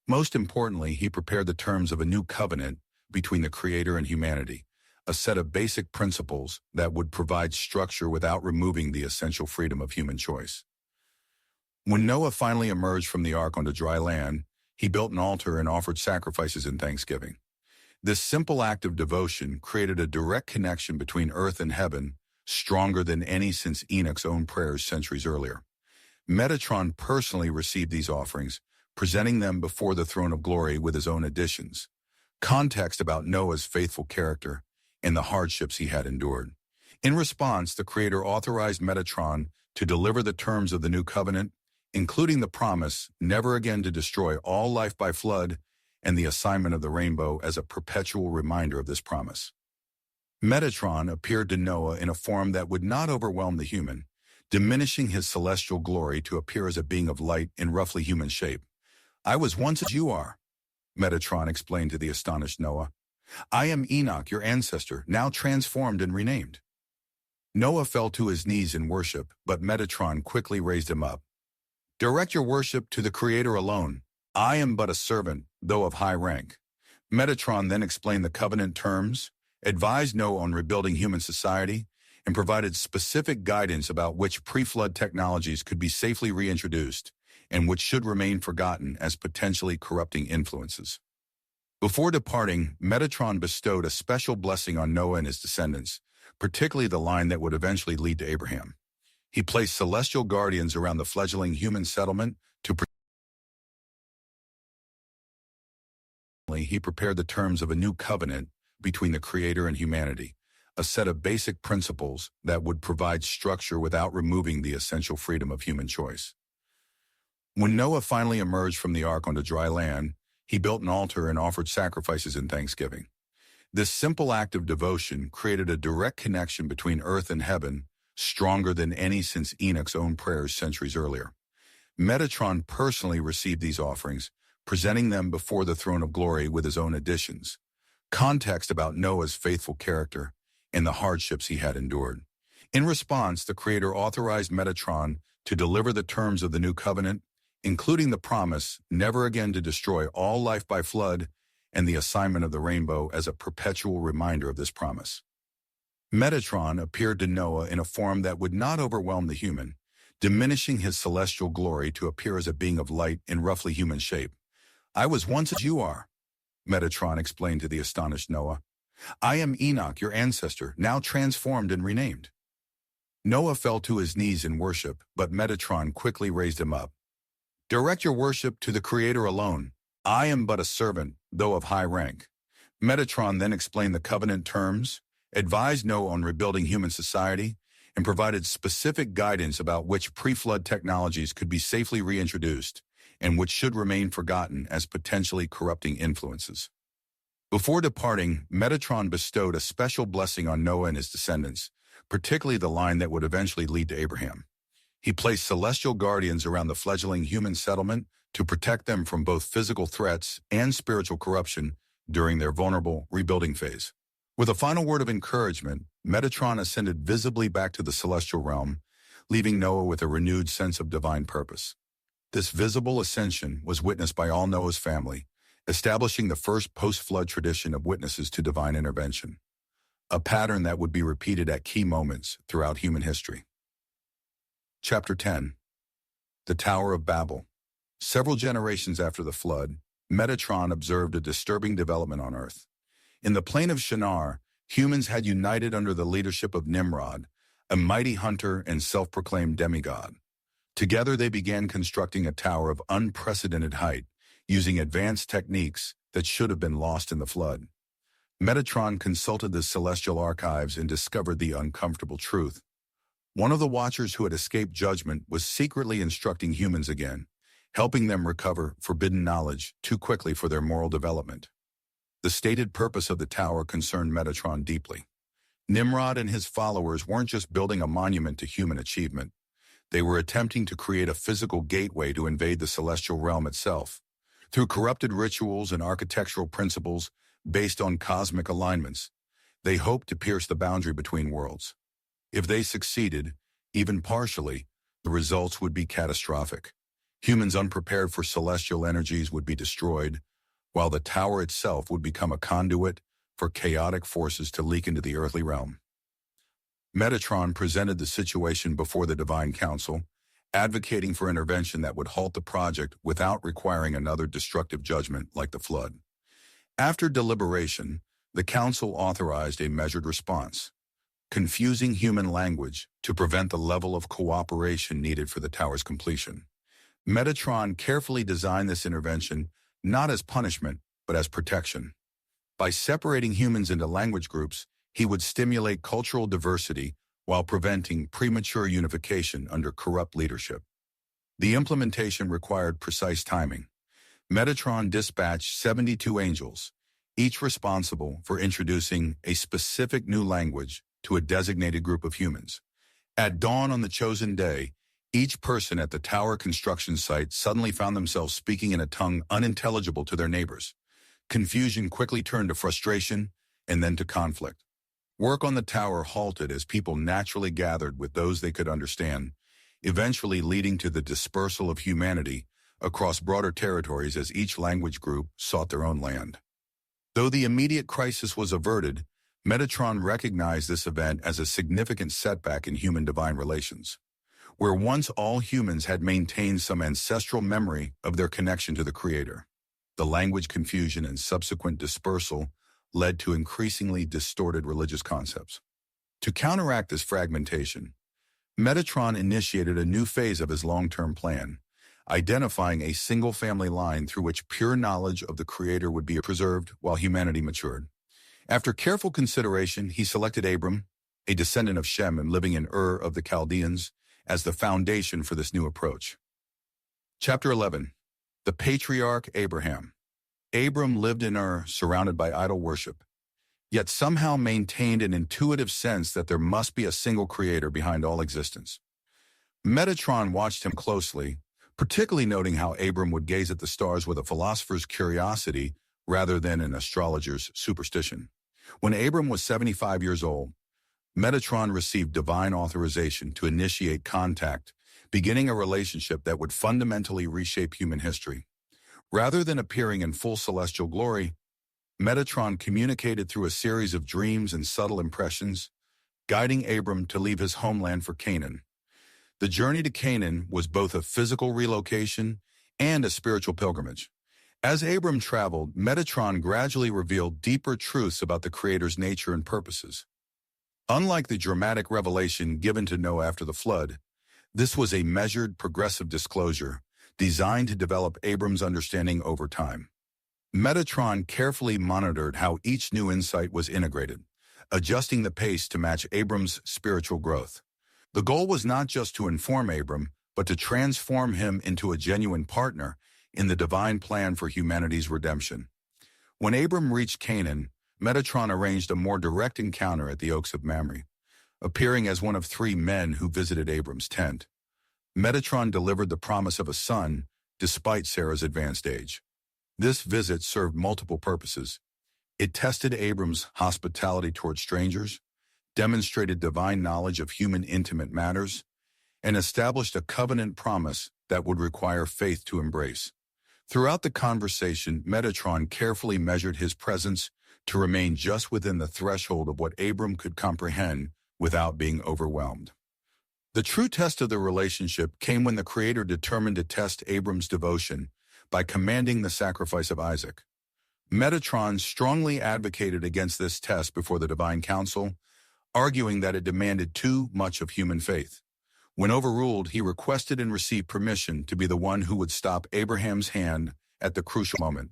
Most importantly, he prepared the terms of a new covenant between the Creator and humanity, a set of basic principles that would provide structure without removing the essential freedom of human choice. When Noah finally emerged from the ark onto dry land, He built an altar and offered sacrifices in thanksgiving. This simple act of devotion created a direct connection between earth and heaven, stronger than any since Enoch's own prayers centuries earlier. Metatron personally received these offerings, presenting them before the throne of glory with his own additions. Context about Noah's faithful character and the hardships he had endured. In response, the Creator authorized Metatron to deliver the terms of the new covenant, including the promise never again to destroy all life by flood and the assignment of the rainbow as a perpetual reminder of this promise. Metatron appeared to Noah in a form that would not overwhelm the human, diminishing his celestial glory to appear as a being of light in roughly human shape. "I was once as you are," Metatron explained to the astonished Noah. "I am Enoch, your ancestor, now transformed and renamed." Noah fell to his knees in worship, but Metatron quickly raised him up. "Direct your worship to the Creator alone. I am but a servant, though of high rank." Metatron then explained the covenant terms, advised Noah on rebuilding human society, and provided specific guidance about which pre-flood technologies could be safely reintroduced and which should remain forgotten as potentially corrupting influences. Before departing, Metatron bestowed a special blessing on Noah and his descendants, particularly the line that would eventually lead to Abraham. He placed celestial guardians around the fledgling human settlement to he prepared the terms of a new covenant between the Creator and humanity, a set of basic principles that would provide structure without removing the essential freedom of human choice. When Noah finally emerged from the ark onto dry land, he built an altar and offered sacrifices in thanksgiving. This simple act of devotion created a direct connection between earth and heaven, stronger than any since Enoch's own prayers centuries earlier. Metatron personally received these offerings, presenting them before the throne of glory with his own additions. Context about Noah's faithful character and the hardships he had endured. In response, the Creator authorized Metatron to deliver the terms of the new covenant, including the promise never again to destroy all life by flood and the assignment of the rainbow as a perpetual reminder of this promise. Metatron appeared to Noah in a form that would not overwhelm the human, diminishing his celestial glory to appear as a being of light in roughly human shape. "I was once as you are," Metatron explained to the astonished Noah. "I am Enoch, your ancestor, now transformed and renamed." Noah fell to his knees in worship, but Metatron quickly raised him up. "Direct your worship to the Creator alone. I am but a servant, though of high rank." Metatron then explained the covenant terms, advised Noah on rebuilding human society, and provided specific guidance about which pre-flood technologies could be safely reintroduced and which should remain forgotten as potentially corrupting influences. Before departing, Metatron bestowed a special blessing on Noah and his descendants, particularly the line that would eventually lead to Abraham. He placed celestial guardians around the fledgling human settlement to protect them from both physical threats and spiritual corruption during their vulnerable rebuilding phase. With a final word of encouragement, Metatron ascended visibly back to the celestial realm, leaving Noah with a renewed sense of divine purpose. This visible ascension was witnessed by all Noah's family, establishing the first post-flood tradition of witnesses to divine intervention, a pattern that would be repeated at key moments throughout human history. Chapter 10. The Tower of Babel. Several generations after the flood, Metatron observed a disturbing development on Earth. In the plain of Shinar, humans had united under the leadership of Nimrod, a mighty hunter and self-proclaimed demigod. Together they began constructing a tower of unprecedented height, using advanced techniques that should have been lost in the flood. Metatron consulted the celestial archives and discovered the uncomfortable truth. One of the watchers who had escaped judgment was secretly instructing humans again, helping them recover forbidden knowledge too quickly for their moral development. The stated purpose of the tower concerned Metatron deeply. Nimrod and his followers weren't just building a monument to human achievement. They were attempting to create a physical gateway to invade the celestial realm itself. Through corrupted rituals and architectural principles based on cosmic alignments, they hoped to pierce the boundary between worlds. If they succeeded, even partially, the results would be catastrophic. Humans unprepared for celestial energies would be destroyed, while the tower itself would become a conduit for chaotic forces to leak into the earthly realm. Metatron presented the situation before the Divine Council, advocating for intervention that would halt the project without requiring another destructive judgment like the flood. After deliberation, the council authorized a measured response, confusing human language to prevent the level of cooperation needed for the tower's completion. Metatron carefully designed this intervention not as punishment, but as protection. By separating humans into language groups, he would stimulate cultural diversity while preventing premature unification under corrupt leadership. The implementation required precise timing. Metatron dispatched 72 angels, each responsible for introducing a specific new language to a designated group of humans. At dawn on the chosen day, each person at the tower construction site suddenly found themselves speaking in a tongue unintelligible to their neighbors. Confusion quickly turned to frustration and then to conflict. Work on the tower halted as people naturally gathered with those they could understand, eventually leading to the dispersal of humanity across broader territories as each language group sought their own land. Though the immediate crisis was averted, Metatron recognized this event as a significant setback in human-divine relations. Where once all humans had maintained some ancestral memory of their connection to the Creator, the language confusion and subsequent dispersal led to increasingly distorted religious concepts. To counteract this fragmentation, Metatron initiated a new phase of his long-term plan, identifying a single family line through which pure knowledge of the Creator would be preserved while humanity matured. After careful consideration, he selected Abram, a descendant of Shem and living in Ur of the Chaldeans, as the foundation for this new approach. Chapter 11. The Patriarch Abraham. Abram lived in Ur, surrounded by idol worship, yet somehow maintained an intuitive sense that there must be a single creator behind all existence. Metatron watched him closely, particularly noting how Abram would gaze at the stars with a philosopher's curiosity rather than an astrologer's superstition. When Abram was 75 years old, Metatron received divine authorization to initiate contact, beginning a relationship that would fundamentally reshape human history. Rather than appearing in full celestial glory, Metatron communicated through a series of dreams and subtle impressions, guiding Abram to leave his homeland for Canaan. The journey to Canaan was both a physical relocation and a spiritual pilgrimage. As Abram traveled, Metatron gradually revealed deeper truths about the Creator's nature and purposes. Unlike the dramatic revelation given to Noah after the flood, this was a measured, progressive disclosure designed to develop Abram's understanding over time. Metatron carefully monitored how each new insight was integrated, adjusting the pace to match Abram's spiritual growth. The goal was not just to inform Abram, but to transform him into a genuine partner in the divine plan for humanity's redemption. When Abram reached Canaan, Metatron arranged a more direct encounter at the Oaks of Mamre, appearing as one of 3 men who visited Abram's tent. Metatron delivered the promise of a son, despite Sarah's advanced age. This visit served multiple purposes. It tested Abram's hospitality toward strangers, demonstrated divine knowledge of human intimate matters, and established a covenant promise that would require faith to embrace. Throughout the conversation, Metatron carefully measured his presence to remain just within the threshold of what Abram could comprehend without being overwhelmed. The true test of the relationship came when the Creator determined to test Abram's devotion by commanding the sacrifice of Isaac. Metatron strongly advocated against this test before the divine council, arguing that it demanded too much of human faith. When overruled, he requested and received permission to be the one who would stop Abraham's hand at the crucial moment.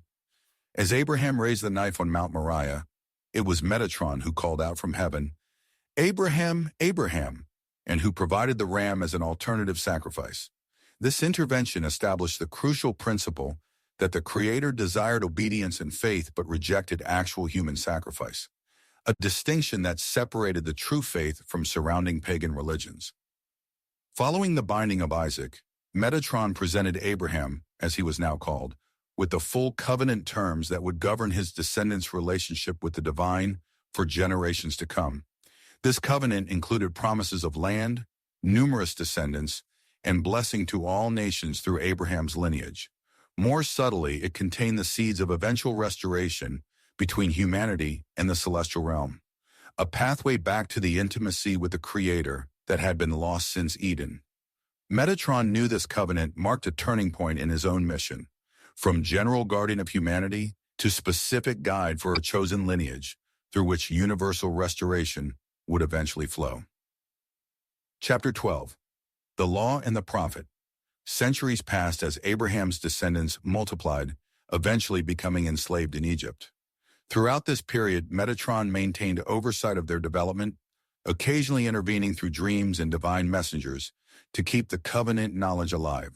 As Abraham raised the knife on Mount Moriah, it was Metatron who called out from heaven, "Abraham, Abraham," and who provided the ram as an alternative sacrifice. This intervention established the crucial principle that the Creator desired obedience and faith but rejected actual human sacrifice, a distinction that separated the true faith from surrounding pagan religions. Following the binding of Isaac, Metatron presented Abraham, as he was now called, with the full covenant terms that would govern his descendants' relationship with the divine for generations to come. This covenant included promises of land, numerous descendants, and blessing to all nations through Abraham's lineage. More subtly, it contained the seeds of eventual restoration between humanity and the celestial realm, a pathway back to the intimacy with the Creator that had been lost since Eden. Metatron knew this covenant marked a turning point in his own mission, from general guardian of humanity to specific guide for a chosen lineage through which universal restoration would eventually flow. Chapter 12. The Law and the Prophet. Centuries passed as Abraham's descendants multiplied, eventually becoming enslaved in Egypt. Throughout this period, Metatron maintained oversight of their development, occasionally intervening through dreams and divine messengers to keep the covenant knowledge alive.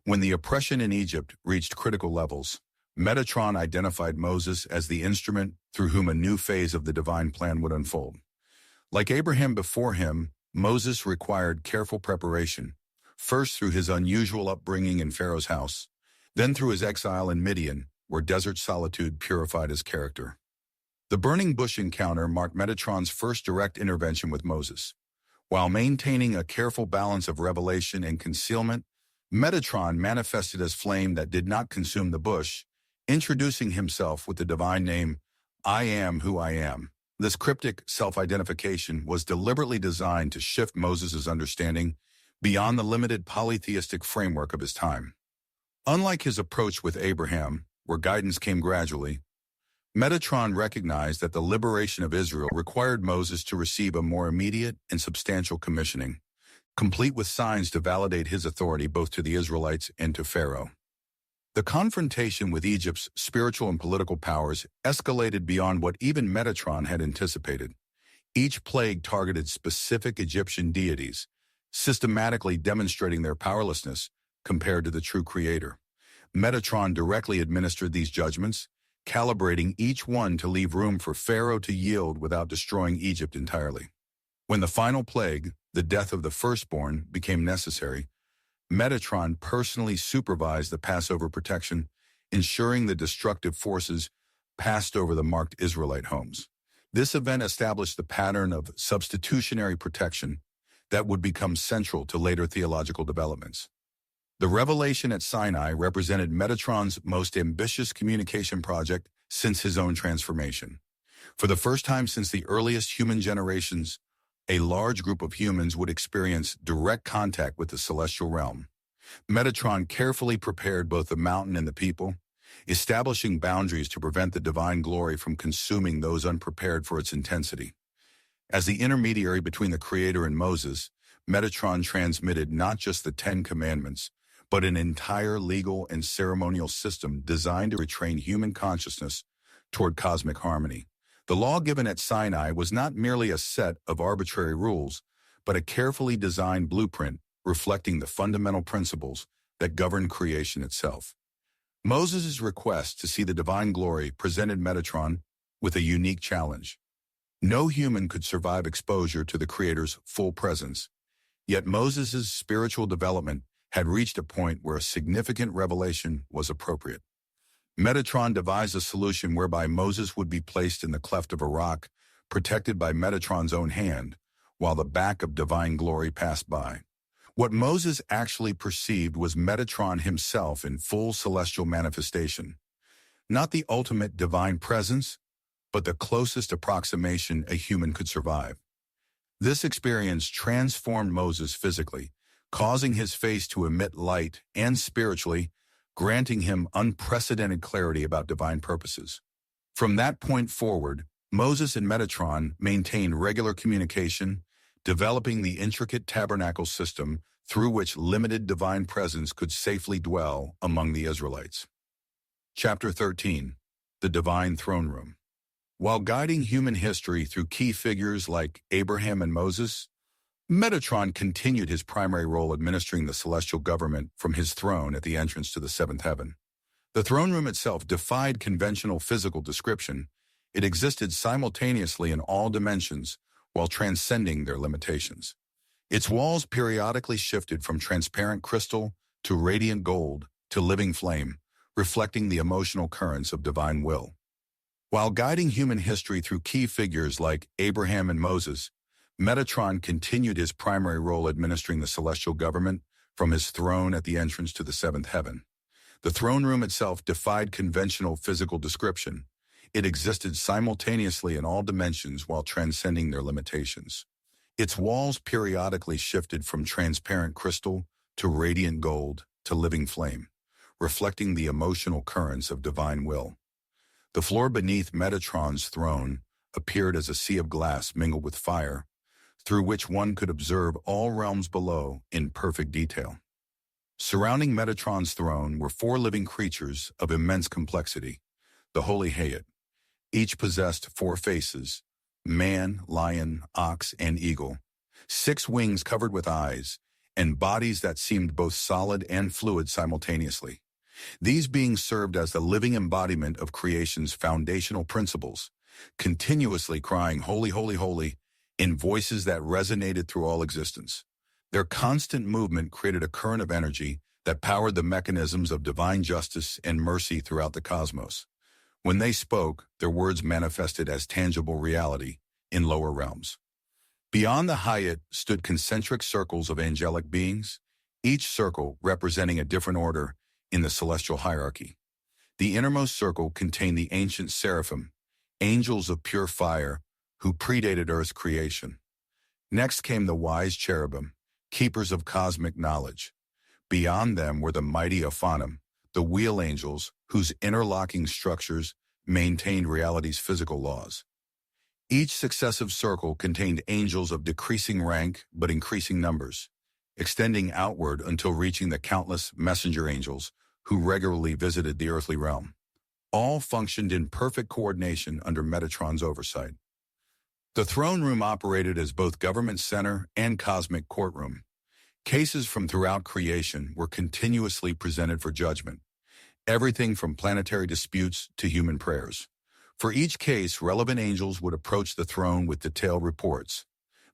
When the oppression in Egypt reached critical levels, Metatron identified Moses as the instrument through whom a new phase of the divine plan would unfold. Like Abraham before him, Moses required careful preparation, first through his unusual upbringing in Pharaoh's house, then through his exile in Midian, where desert solitude purified his character. The burning bush encounter marked Metatron's first direct intervention with Moses. While maintaining a careful balance of revelation and concealment, Metatron manifested as flame that did not consume the bush, introducing himself with the divine name, I am who I am. This cryptic self-identification was deliberately designed to shift Moses' understanding beyond the limited polytheistic framework of his time. Unlike his approach with Abraham, where guidance came gradually, Metatron recognized that the liberation of Israel required Moses to receive a more immediate and substantial commissioning, complete with signs to validate his authority both to the Israelites and to Pharaoh. The confrontation with Egypt's spiritual and political powers escalated beyond what even Metatron had anticipated. Each plague targeted specific Egyptian deities, systematically demonstrating their powerlessness compared to the true creator. Metatron directly administered these judgments, calibrating each one to leave room for Pharaoh to yield without destroying Egypt entirely. When the final plague, the death of the firstborn, became necessary, Metatron personally supervised the Passover protection, ensuring the destructive forces passed over the marked Israelite homes. This event established the pattern of substitutionary protection that would become central to later theological developments. The revelation at Sinai represented Metatron's most ambitious communication project since his own transformation. For the first time since the earliest human generations, a large group of humans would experience direct contact with the celestial realm. Metatron carefully prepared both the mountain and the people, establishing boundaries to prevent the divine glory from consuming those unprepared for its intensity. As the intermediary between the Creator and Moses, Metatron transmitted not just the Ten Commandments, but an entire legal and ceremonial system designed to retrain human consciousness toward cosmic harmony. The law given at Sinai was not merely a set of arbitrary rules, but a carefully designed blueprint reflecting the fundamental principles that govern creation itself. Moses' request to see the divine glory presented Metatron with a unique challenge. No human could survive exposure to the Creator's full presence, yet Moses' spiritual development had reached a point where a significant revelation was appropriate. Metatron devised a solution whereby Moses would be placed in the cleft of a rock, protected by Metatron's own hand, while the back of divine glory passed by. What Moses actually perceived was Metatron himself in full celestial manifestation. Not the ultimate divine presence, but the closest approximation a human could survive. This experience transformed Moses physically, causing his face to emit light, and spiritually, granting him unprecedented clarity about divine purposes. From that point forward, Moses and Metatron maintained regular communication, developing the intricate tabernacle system through which limited divine presence could safely dwell among the Israelites. Chapter 13. The Divine Throne Room. While guiding human history through key figures like Abraham and Moses, Metatron continued his primary role administering the celestial government from his throne at the entrance to the seventh heaven. The throne room itself defied conventional physical description. It existed simultaneously in all dimensions while transcending their limitations. Its walls periodically shifted from transparent crystal to radiant gold to living flame, reflecting the emotional currents of divine will. While guiding human history through key figures like Abraham and Moses, Metatron continued his primary role administering the celestial government from his throne at the entrance to the seventh heaven. The throne room itself defied conventional physical description. It existed simultaneously in all dimensions while transcending their limitations. Its walls periodically shifted from transparent crystal to radiant gold to living flame, reflecting the emotional currents of divine will. The floor beneath Metatron's throne appeared as a sea of glass mingled with fire, through which one could observe all realms below in perfect detail. Surrounding Metatron's throne were 4 living creatures of immense complexity, the Holy Hayat. Each possessed 4 faces, man, lion, ox, and eagle, 6 wings covered with eyes, and bodies that seemed both solid and fluid simultaneously. These beings served as the living embodiment of creation's foundational principles, continuously crying, "Holy, holy, holy," in voices that resonated through all existence. Their constant movement created a current of energy that powered the mechanisms of divine justice and mercy throughout the cosmos. When they spoke, their words manifested as tangible reality in lower realms. Beyond the Hayat stood concentric circles of angelic beings, each circle representing a different order in the celestial hierarchy. The innermost circle contained the ancient seraphim, angels of pure fire, who predated Earth's creation. Next came the wise cherubim, keepers of cosmic knowledge. Beyond them were the mighty Ophanim, the wheel angels, whose interlocking structures maintained reality's physical laws. Each successive circle contained angels of decreasing rank but increasing numbers, extending outward until reaching the countless messenger angels who regularly visited the earthly realm. All functioned in perfect coordination under Metatron's oversight. The throne room operated as both government center and cosmic courtroom. Cases from throughout creation were continuously presented for judgment, everything from planetary disputes to human prayers. For each case, relevant angels would approach the throne with detailed reports.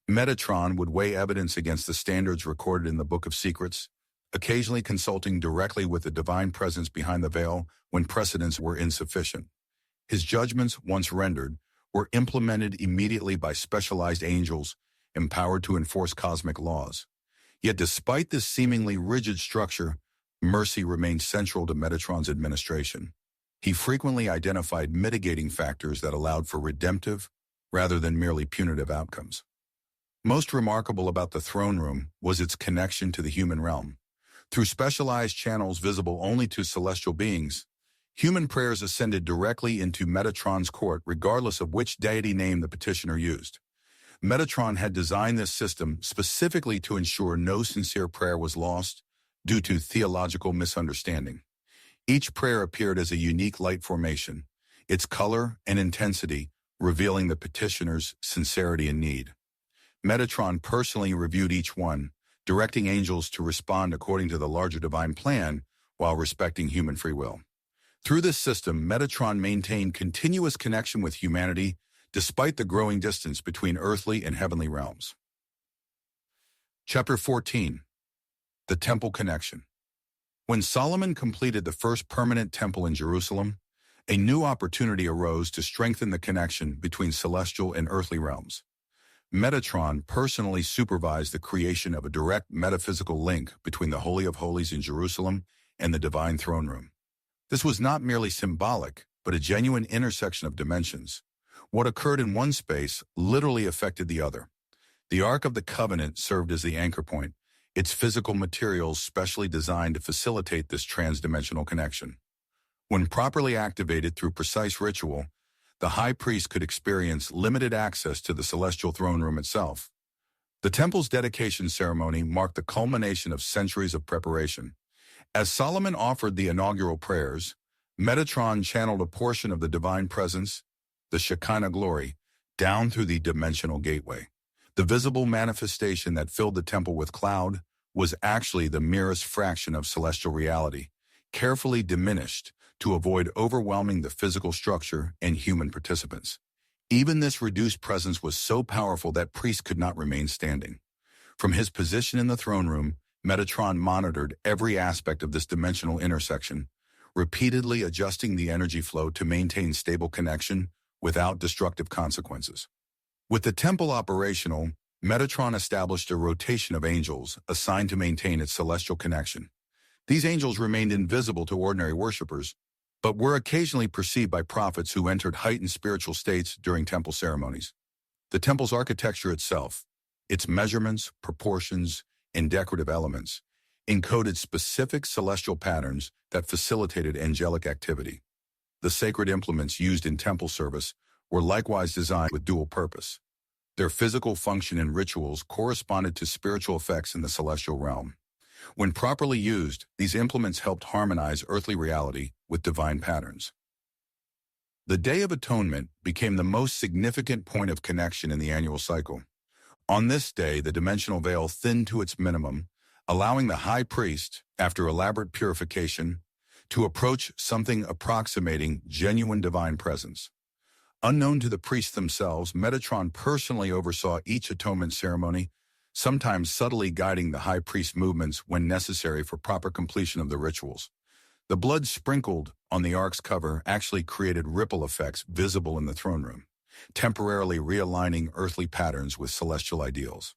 Metatron would weigh evidence against the standards recorded in the Book of Secrets, occasionally consulting directly with the divine presence behind the veil when precedents were insufficient. His judgments, once rendered, were implemented immediately by specialized angels empowered to enforce cosmic laws. Yet despite this seemingly rigid structure, mercy remained central to Metatron's administration. He frequently identified mitigating factors that allowed for redemptive, rather than merely punitive outcomes. Most remarkable about the throne room was its connection to the human realm. Through specialized channels visible only to celestial beings, human prayers ascended directly into Metatron's court regardless of which deity name the petitioner used. Metatron had designed this system specifically to ensure no sincere prayer was lost due to theological misunderstanding. Each prayer appeared as a unique light formation, its color and intensity revealing the petitioner's sincerity and need. Metatron personally reviewed each one, directing angels to respond according to the larger divine plan while respecting human free will. Through this system, Metatron maintained continuous connection with humanity despite the growing distance between earthly and heavenly realms. Chapter 14. The Temple Connection. When Solomon completed the first permanent temple in Jerusalem, a new opportunity arose to strengthen the connection between celestial and earthly realms. Metatron personally supervised the creation of a direct metaphysical link between the Holy of Holies in Jerusalem and the divine throne room. This was not merely symbolic, but a genuine intersection of dimensions. What occurred in one space literally affected the other. The Ark of the Covenant served as the anchor point, its physical materials specially designed to facilitate this transdimensional connection. When properly activated through precise ritual, the high priest could experience limited access to the celestial throne room itself. The temple's dedication ceremony marked the culmination of centuries of preparation. As Solomon offered the inaugural prayers, Metatron channeled a portion of the divine presence, the Shekinah glory, down through the dimensional gateway. The visible manifestation that filled the temple with cloud was actually the merest fraction of celestial reality, carefully diminished to avoid overwhelming the physical structure and human participants. Even this reduced presence was so powerful that priests could not remain standing. From his position in the throne room, Metatron monitored every aspect of this dimensional intersection, repeatedly adjusting the energy flow to maintain stable connection without destructive consequences. With the temple operational, Metatron established a rotation of angels assigned to maintain its celestial connection. These angels remained invisible to ordinary worshippers, but were occasionally perceived by prophets who entered heightened spiritual states during temple ceremonies. The temple's architecture itself, its measurements, proportions, and decorative elements, encoded specific celestial patterns that facilitated angelic activity. The sacred implements used in temple service were likewise designed with dual purpose. Their physical function and rituals corresponded to spiritual effects in the celestial realm. When properly used, these implements helped harmonize earthly reality with divine patterns. The Day of Atonement became the most significant point of connection in the annual cycle. On this day, the dimensional veil thinned to its minimum, allowing the high priest, after elaborate purification, to approach something approximating genuine divine presence. Unknown to the priests themselves, Metatron personally oversaw each atonement ceremony, sometimes subtly guiding the high priest's movements when necessary for proper completion of the rituals. The blood sprinkled on the ark's cover actually created ripple effects visible in the throne room, temporarily realigning earthly patterns with celestial ideals.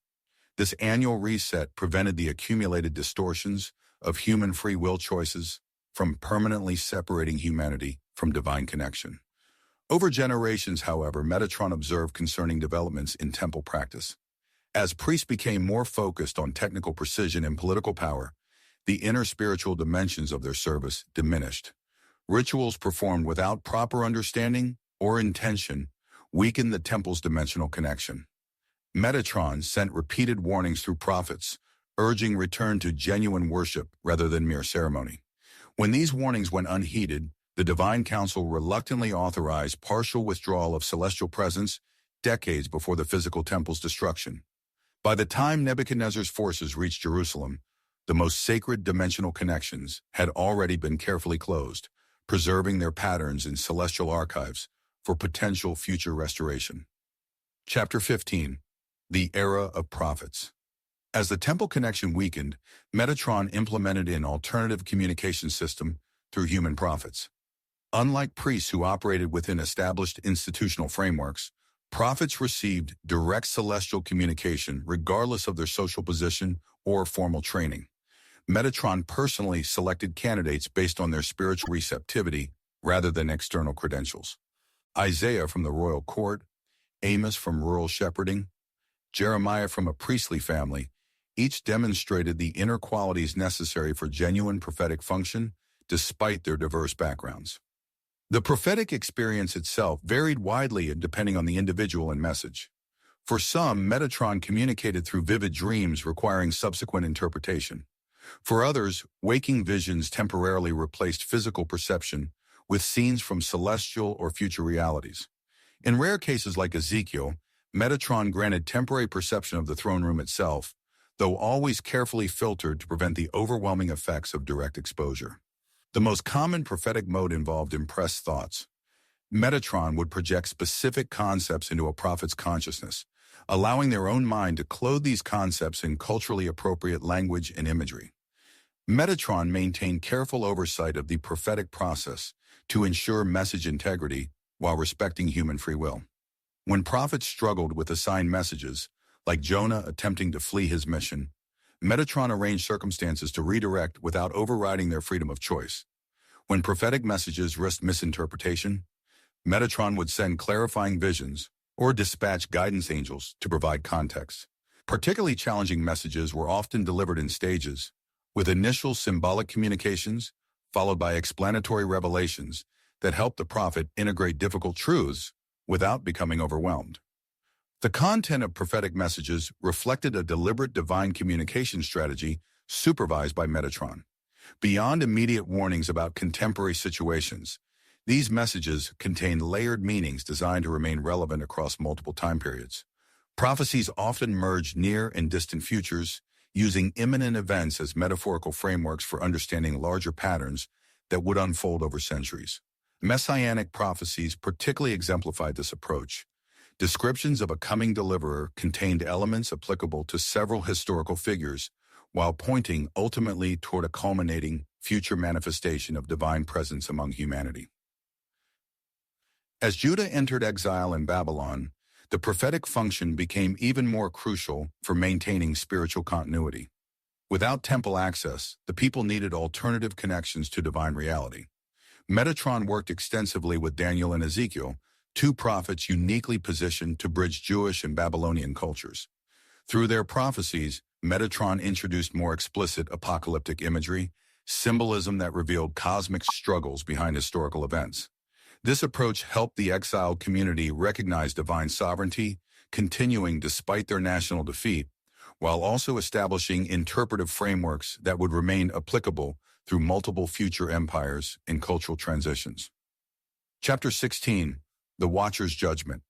This annual reset prevented the accumulated distortions of human free will choices from permanently separating humanity from divine connection. Over generations, however, Metatron observed concerning developments in temple practice. As priests became more focused on technical precision and political power, the inner spiritual dimensions of their service diminished. Rituals performed without proper understanding or intention weakened the temple's dimensional connection. Metatron sent repeated warnings through prophets, urging return to genuine worship rather than mere ceremony. When these warnings went unheeded, the Divine Council reluctantly authorized partial withdrawal of celestial presence decades before the physical temple's destruction. By the time Nebuchadnezzar's forces reached Jerusalem, the most sacred dimensional connections had already been carefully closed, preserving their patterns in celestial archives for potential future restoration. Chapter 15. The Era of Prophets. As the temple connection weakened, Metatron implemented an alternative communication system through human prophets. Unlike priests who operated within established institutional frameworks, prophets received direct celestial communication regardless of their social position or formal training. Metatron personally selected candidates based on their spiritual receptivity rather than external credentials. Isaiah from the royal court, Amos from rural shepherding, Jeremiah from a priestly family, each demonstrated the inner qualities necessary for genuine prophetic function despite their diverse backgrounds. The prophetic experience itself varied widely depending on the individual and message. For some, Metatron communicated through vivid dreams requiring subsequent interpretation. For others, waking visions temporarily replaced physical perception with scenes from celestial or future realities. In rare cases like Ezekiel, Metatron granted temporary perception of the throne room itself, though always carefully filtered to prevent the overwhelming effects of direct exposure. The most common prophetic mode involved impressed thoughts. Metatron would project specific concepts into a prophet's consciousness, allowing their own mind to clothe these concepts in culturally appropriate language and imagery. Metatron maintained careful oversight of the prophetic process to ensure message integrity while respecting human free will. When prophets struggled with assigned messages, like Jonah attempting to flee his mission, Metatron arranged circumstances to redirect without overriding their freedom of choice. When prophetic messages risked misinterpretation, Metatron would send clarifying visions or dispatch guidance angels to provide context. Particularly challenging messages were often delivered in stages, with initial symbolic communications followed by explanatory revelations that helped the prophet integrate difficult truths without becoming overwhelmed. The content of prophetic messages reflected a deliberate divine communication strategy supervised by Metatron. Beyond immediate warnings about contemporary situations, these messages contained layered meanings designed to remain relevant across multiple time periods. Prophecies often merged near and distant futures, using imminent events as metaphorical frameworks for understanding larger patterns that would unfold over centuries. Messianic prophecies particularly exemplified this approach. Descriptions of a coming deliverer contained elements applicable to several historical figures, while pointing ultimately toward a culminating future manifestation of divine presence among humanity. As Judah entered exile in Babylon, the prophetic function became even more crucial for maintaining spiritual continuity. Without temple access, the people needed alternative connections to divine reality. Metatron worked extensively with Daniel and Ezekiel, two prophets uniquely positioned to bridge Jewish and Babylonian cultures. Through their prophecies, Metatron introduced more explicit apocalyptic imagery, symbolism that revealed cosmic struggles behind historical events. This approach helped the exiled community recognize divine sovereignty, continuing despite their national defeat, while also establishing interpretive frameworks that would remain applicable through multiple future empires and cultural transitions. Chapter 16, The Watcher's Judgment.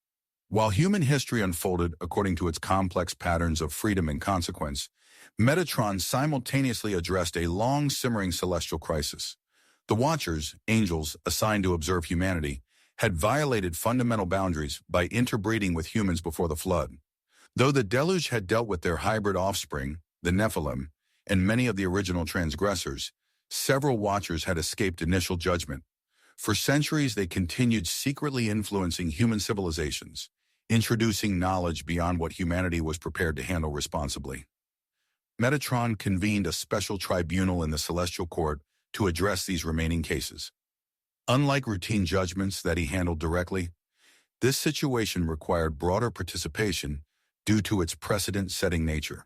While human history unfolded according to its complex patterns of freedom and consequence, Metatron simultaneously addressed a long-simmering celestial crisis. The Watchers, angels assigned to observe humanity, had violated fundamental boundaries by interbreeding with humans before the flood. Though the deluge had dealt with their hybrid offspring, the Nephilim, and many of the original transgressors, several Watchers had escaped initial judgment. For centuries, they continued secretly influencing human civilizations, introducing knowledge beyond what humanity was prepared to handle responsibly. Metatron convened a special tribunal in the Celestial Court to address these remaining cases. Unlike routine judgments that he handled directly, this situation required broader participation due to its precedent-setting nature.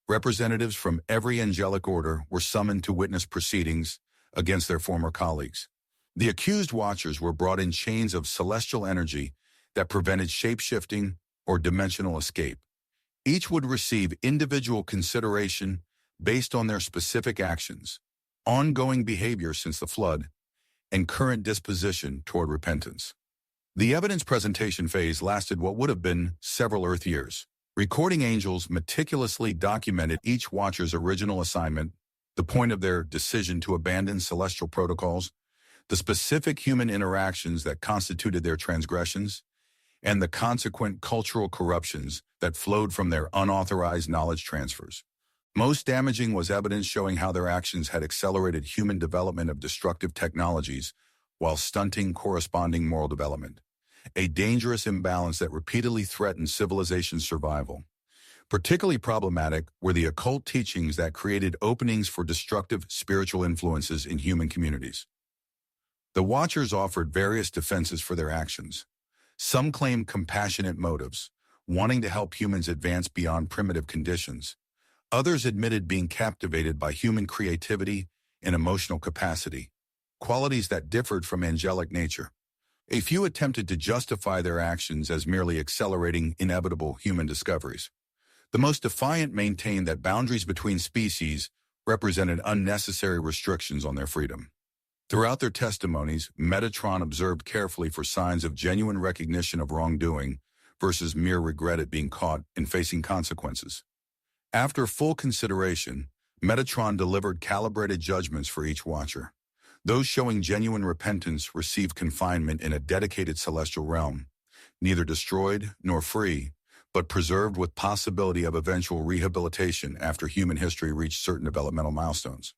Representatives from every angelic order were summoned to witness proceedings against their former colleagues. The accused Watchers were brought in chains of celestial energy that prevented shape-shifting or dimensional escape. Each would receive individual consideration based on their specific actions, ongoing behavior since the flood, and current disposition toward repentance. The evidence presentation phase lasted what would have been several Earth years. Recording angels meticulously documented each Watcher's original assignment, the point of their decision to abandon celestial protocols, the specific human interactions that constituted their transgressions, and the consequent cultural corruptions that flowed from their unauthorized knowledge transfers. Most damaging was evidence showing how their actions had accelerated human development of destructive technologies while stunting corresponding moral development, a dangerous imbalance that repeatedly threatened civilization's survival. Particularly problematic were the occult teachings that created openings for destructive spiritual influences in human communities. The Watchers offered various defenses for their actions. Some claimed compassionate motives, wanting to help humans advance beyond primitive conditions. Others admitted being captivated by human creativity and emotional capacity, qualities that differed from angelic nature. A few attempted to justify their actions as merely accelerating inevitable human discoveries. The most defiant maintained that boundaries between species represented unnecessary restrictions on their freedom. Throughout their testimonies, Metatron observed carefully for signs of genuine recognition of wrongdoing versus mere regret at being caught and facing consequences. After full consideration, Metatron delivered calibrated judgments for each Watcher. Those showing genuine repentance received confinement in a dedicated celestial realm, neither destroyed nor free, but preserved with possibility of eventual rehabilitation after human history reached certain developmental milestones.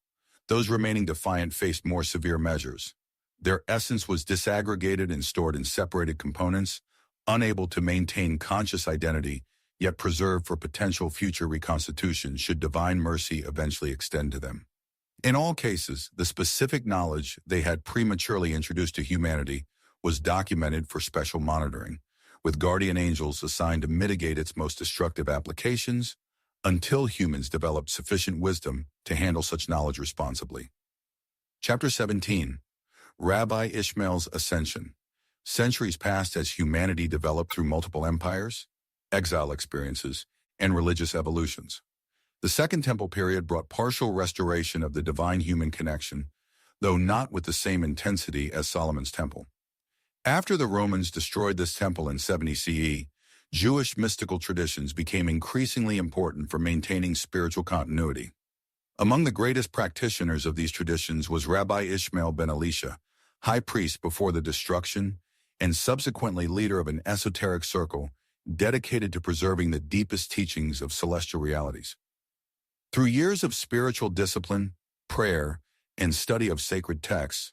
Those remaining defiant faced more severe measures. Their essence was disaggregated and stored in separated components, unable to maintain conscious identity, yet preserved for potential future reconstitution should divine mercy eventually extend to them. In all cases, the specific knowledge they had prematurely introduced to humanity was documented for special monitoring, with guardian angels assigned to mitigate its most destructive applications until humans developed sufficient wisdom to handle such knowledge responsibly. Chapter 17, Rabbi Ishmael's Ascension. Centuries passed as humanity developed through multiple empires, exile experiences, and religious evolutions. The Second Temple period brought partial restoration of the divine-human connection, though not with the same intensity as Solomon's Temple. After the Romans destroyed this temple in 70 CE, Jewish mystical traditions became increasingly important for maintaining spiritual continuity. Among the greatest practitioners of these traditions was Rabbi Ishmael ben Elisha, high priest before the destruction and subsequently leader of an esoteric circle dedicated to preserving the deepest teachings of celestial realities. Through years of spiritual discipline, prayer, and study of sacred texts,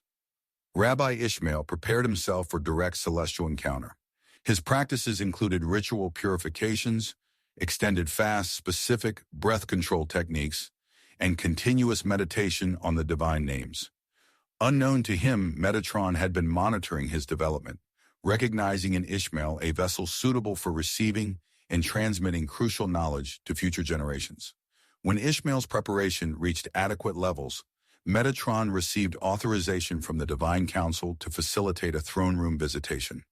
Rabbi Ishmael prepared himself for direct celestial encounter. His practices included ritual purifications, extended fasts, specific breath control techniques, and continuous meditation on the divine names. Unknown to him, Metatron had been monitoring his development, recognizing in Ishmael a vessel suitable for receiving and transmitting crucial knowledge to future generations. When Ishmael's preparation reached adequate levels, Metatron received authorization from the Divine Council to facilitate a throne room visitation,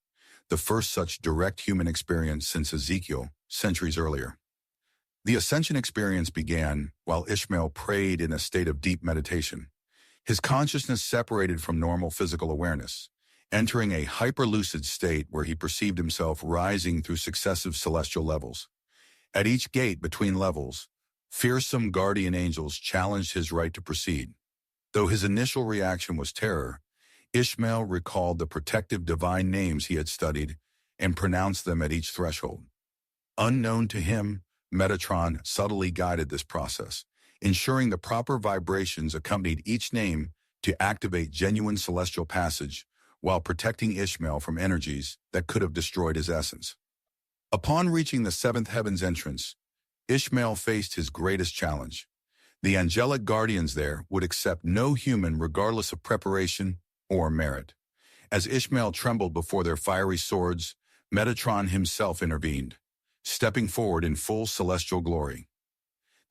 the first such direct human experience since Ezekiel, centuries earlier. The Ascension experience began while Ishmael prayed in a state of deep meditation, his consciousness separated from normal physical awareness, entering a hyperlucid state where he perceived himself rising through successive celestial levels. At each gate between levels, fearsome guardian angels challenged his right to proceed. Though his initial reaction was terror, Ishmael recalled the protective divine names he had studied and pronounced them at each threshold. Unknown to him, Metatron subtly guided this process, ensuring the proper vibrations accompanied each name to activate genuine celestial passage while protecting Ishmael from energies that could have destroyed his essence. Upon reaching the seventh heaven's entrance, Ishmael faced his greatest challenge. The angelic guardians there would accept no human regardless of preparation or merit. As Ishmael trembled before their fiery swords, Metatron himself intervened, stepping forward in full celestial glory.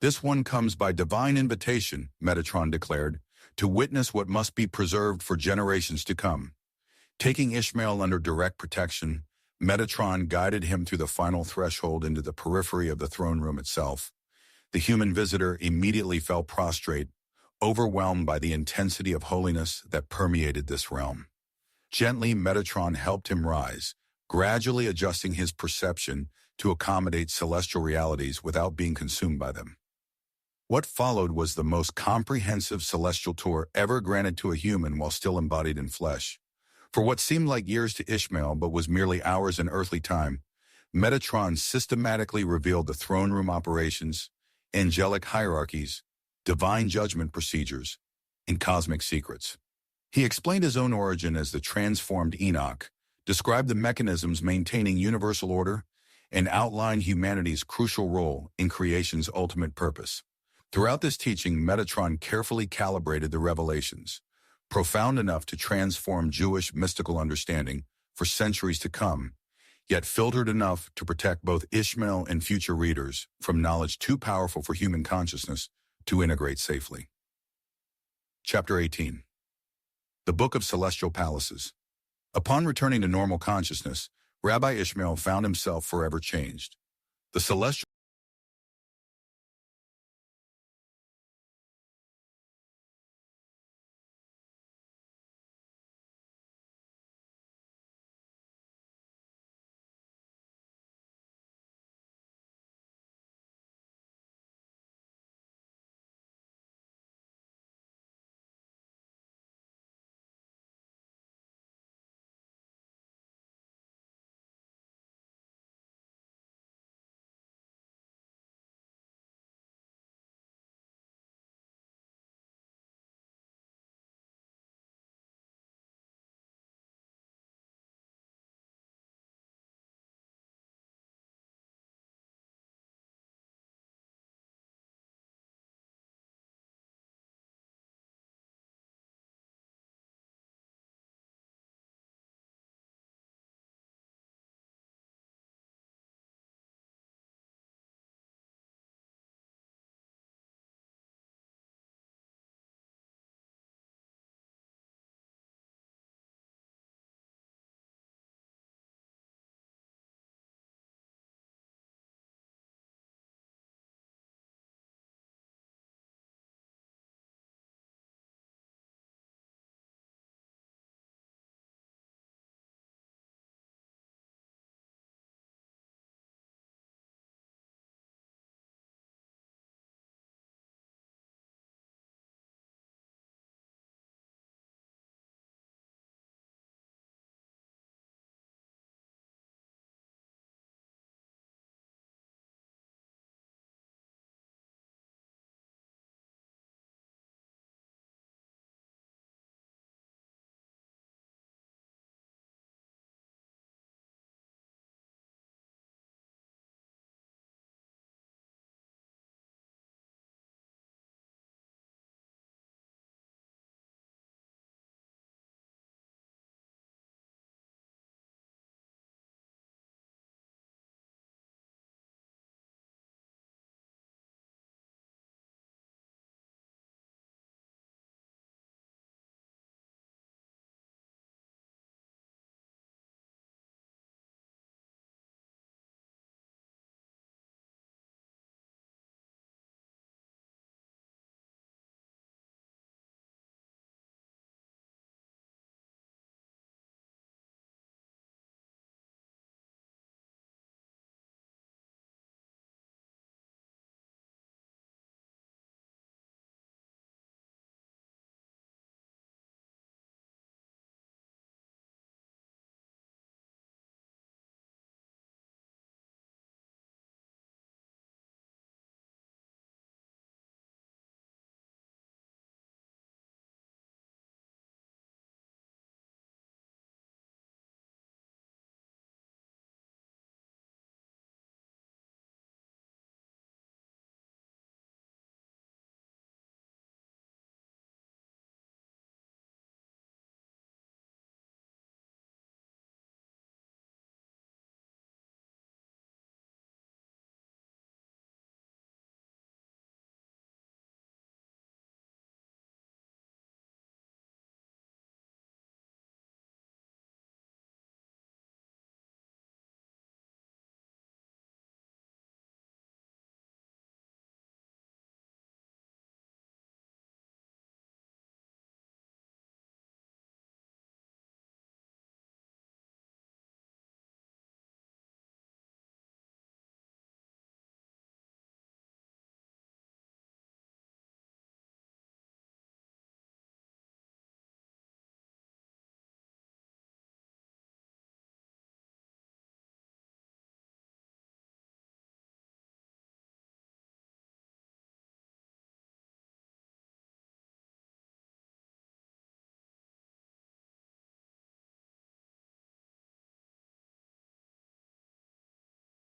"This one comes by divine invitation," Metatron declared, "to witness what must be preserved for generations to come." Taking Ishmael under direct protection, Metatron guided him through the final threshold into the periphery of the throne room itself. The human visitor immediately fell prostrate, overwhelmed by the intensity of holiness that permeated this realm. Gently, Metatron helped him rise, gradually adjusting his perception to accommodate celestial realities without being consumed by them. What followed was the most comprehensive celestial tour ever granted to a human while still embodied in flesh. For what seemed like years to Ishmael but was merely hours in earthly time, Metatron systematically revealed the throne room operations, angelic hierarchies, divine judgment procedures, and cosmic secrets. He explained his own origin as the transformed Enoch, described the mechanisms maintaining universal order, and outlined humanity's crucial role in creation's ultimate purpose. Throughout this teaching, Metatron carefully calibrated the revelations, profound enough to transform Jewish mystical understanding for centuries to come, yet filtered enough to protect both Ishmael and future readers from knowledge too powerful for human consciousness to integrate safely. Chapter 18. The Book of Celestial Palaces. Upon returning to normal consciousness, Rabbi Ishmael found himself forever changed. The celestial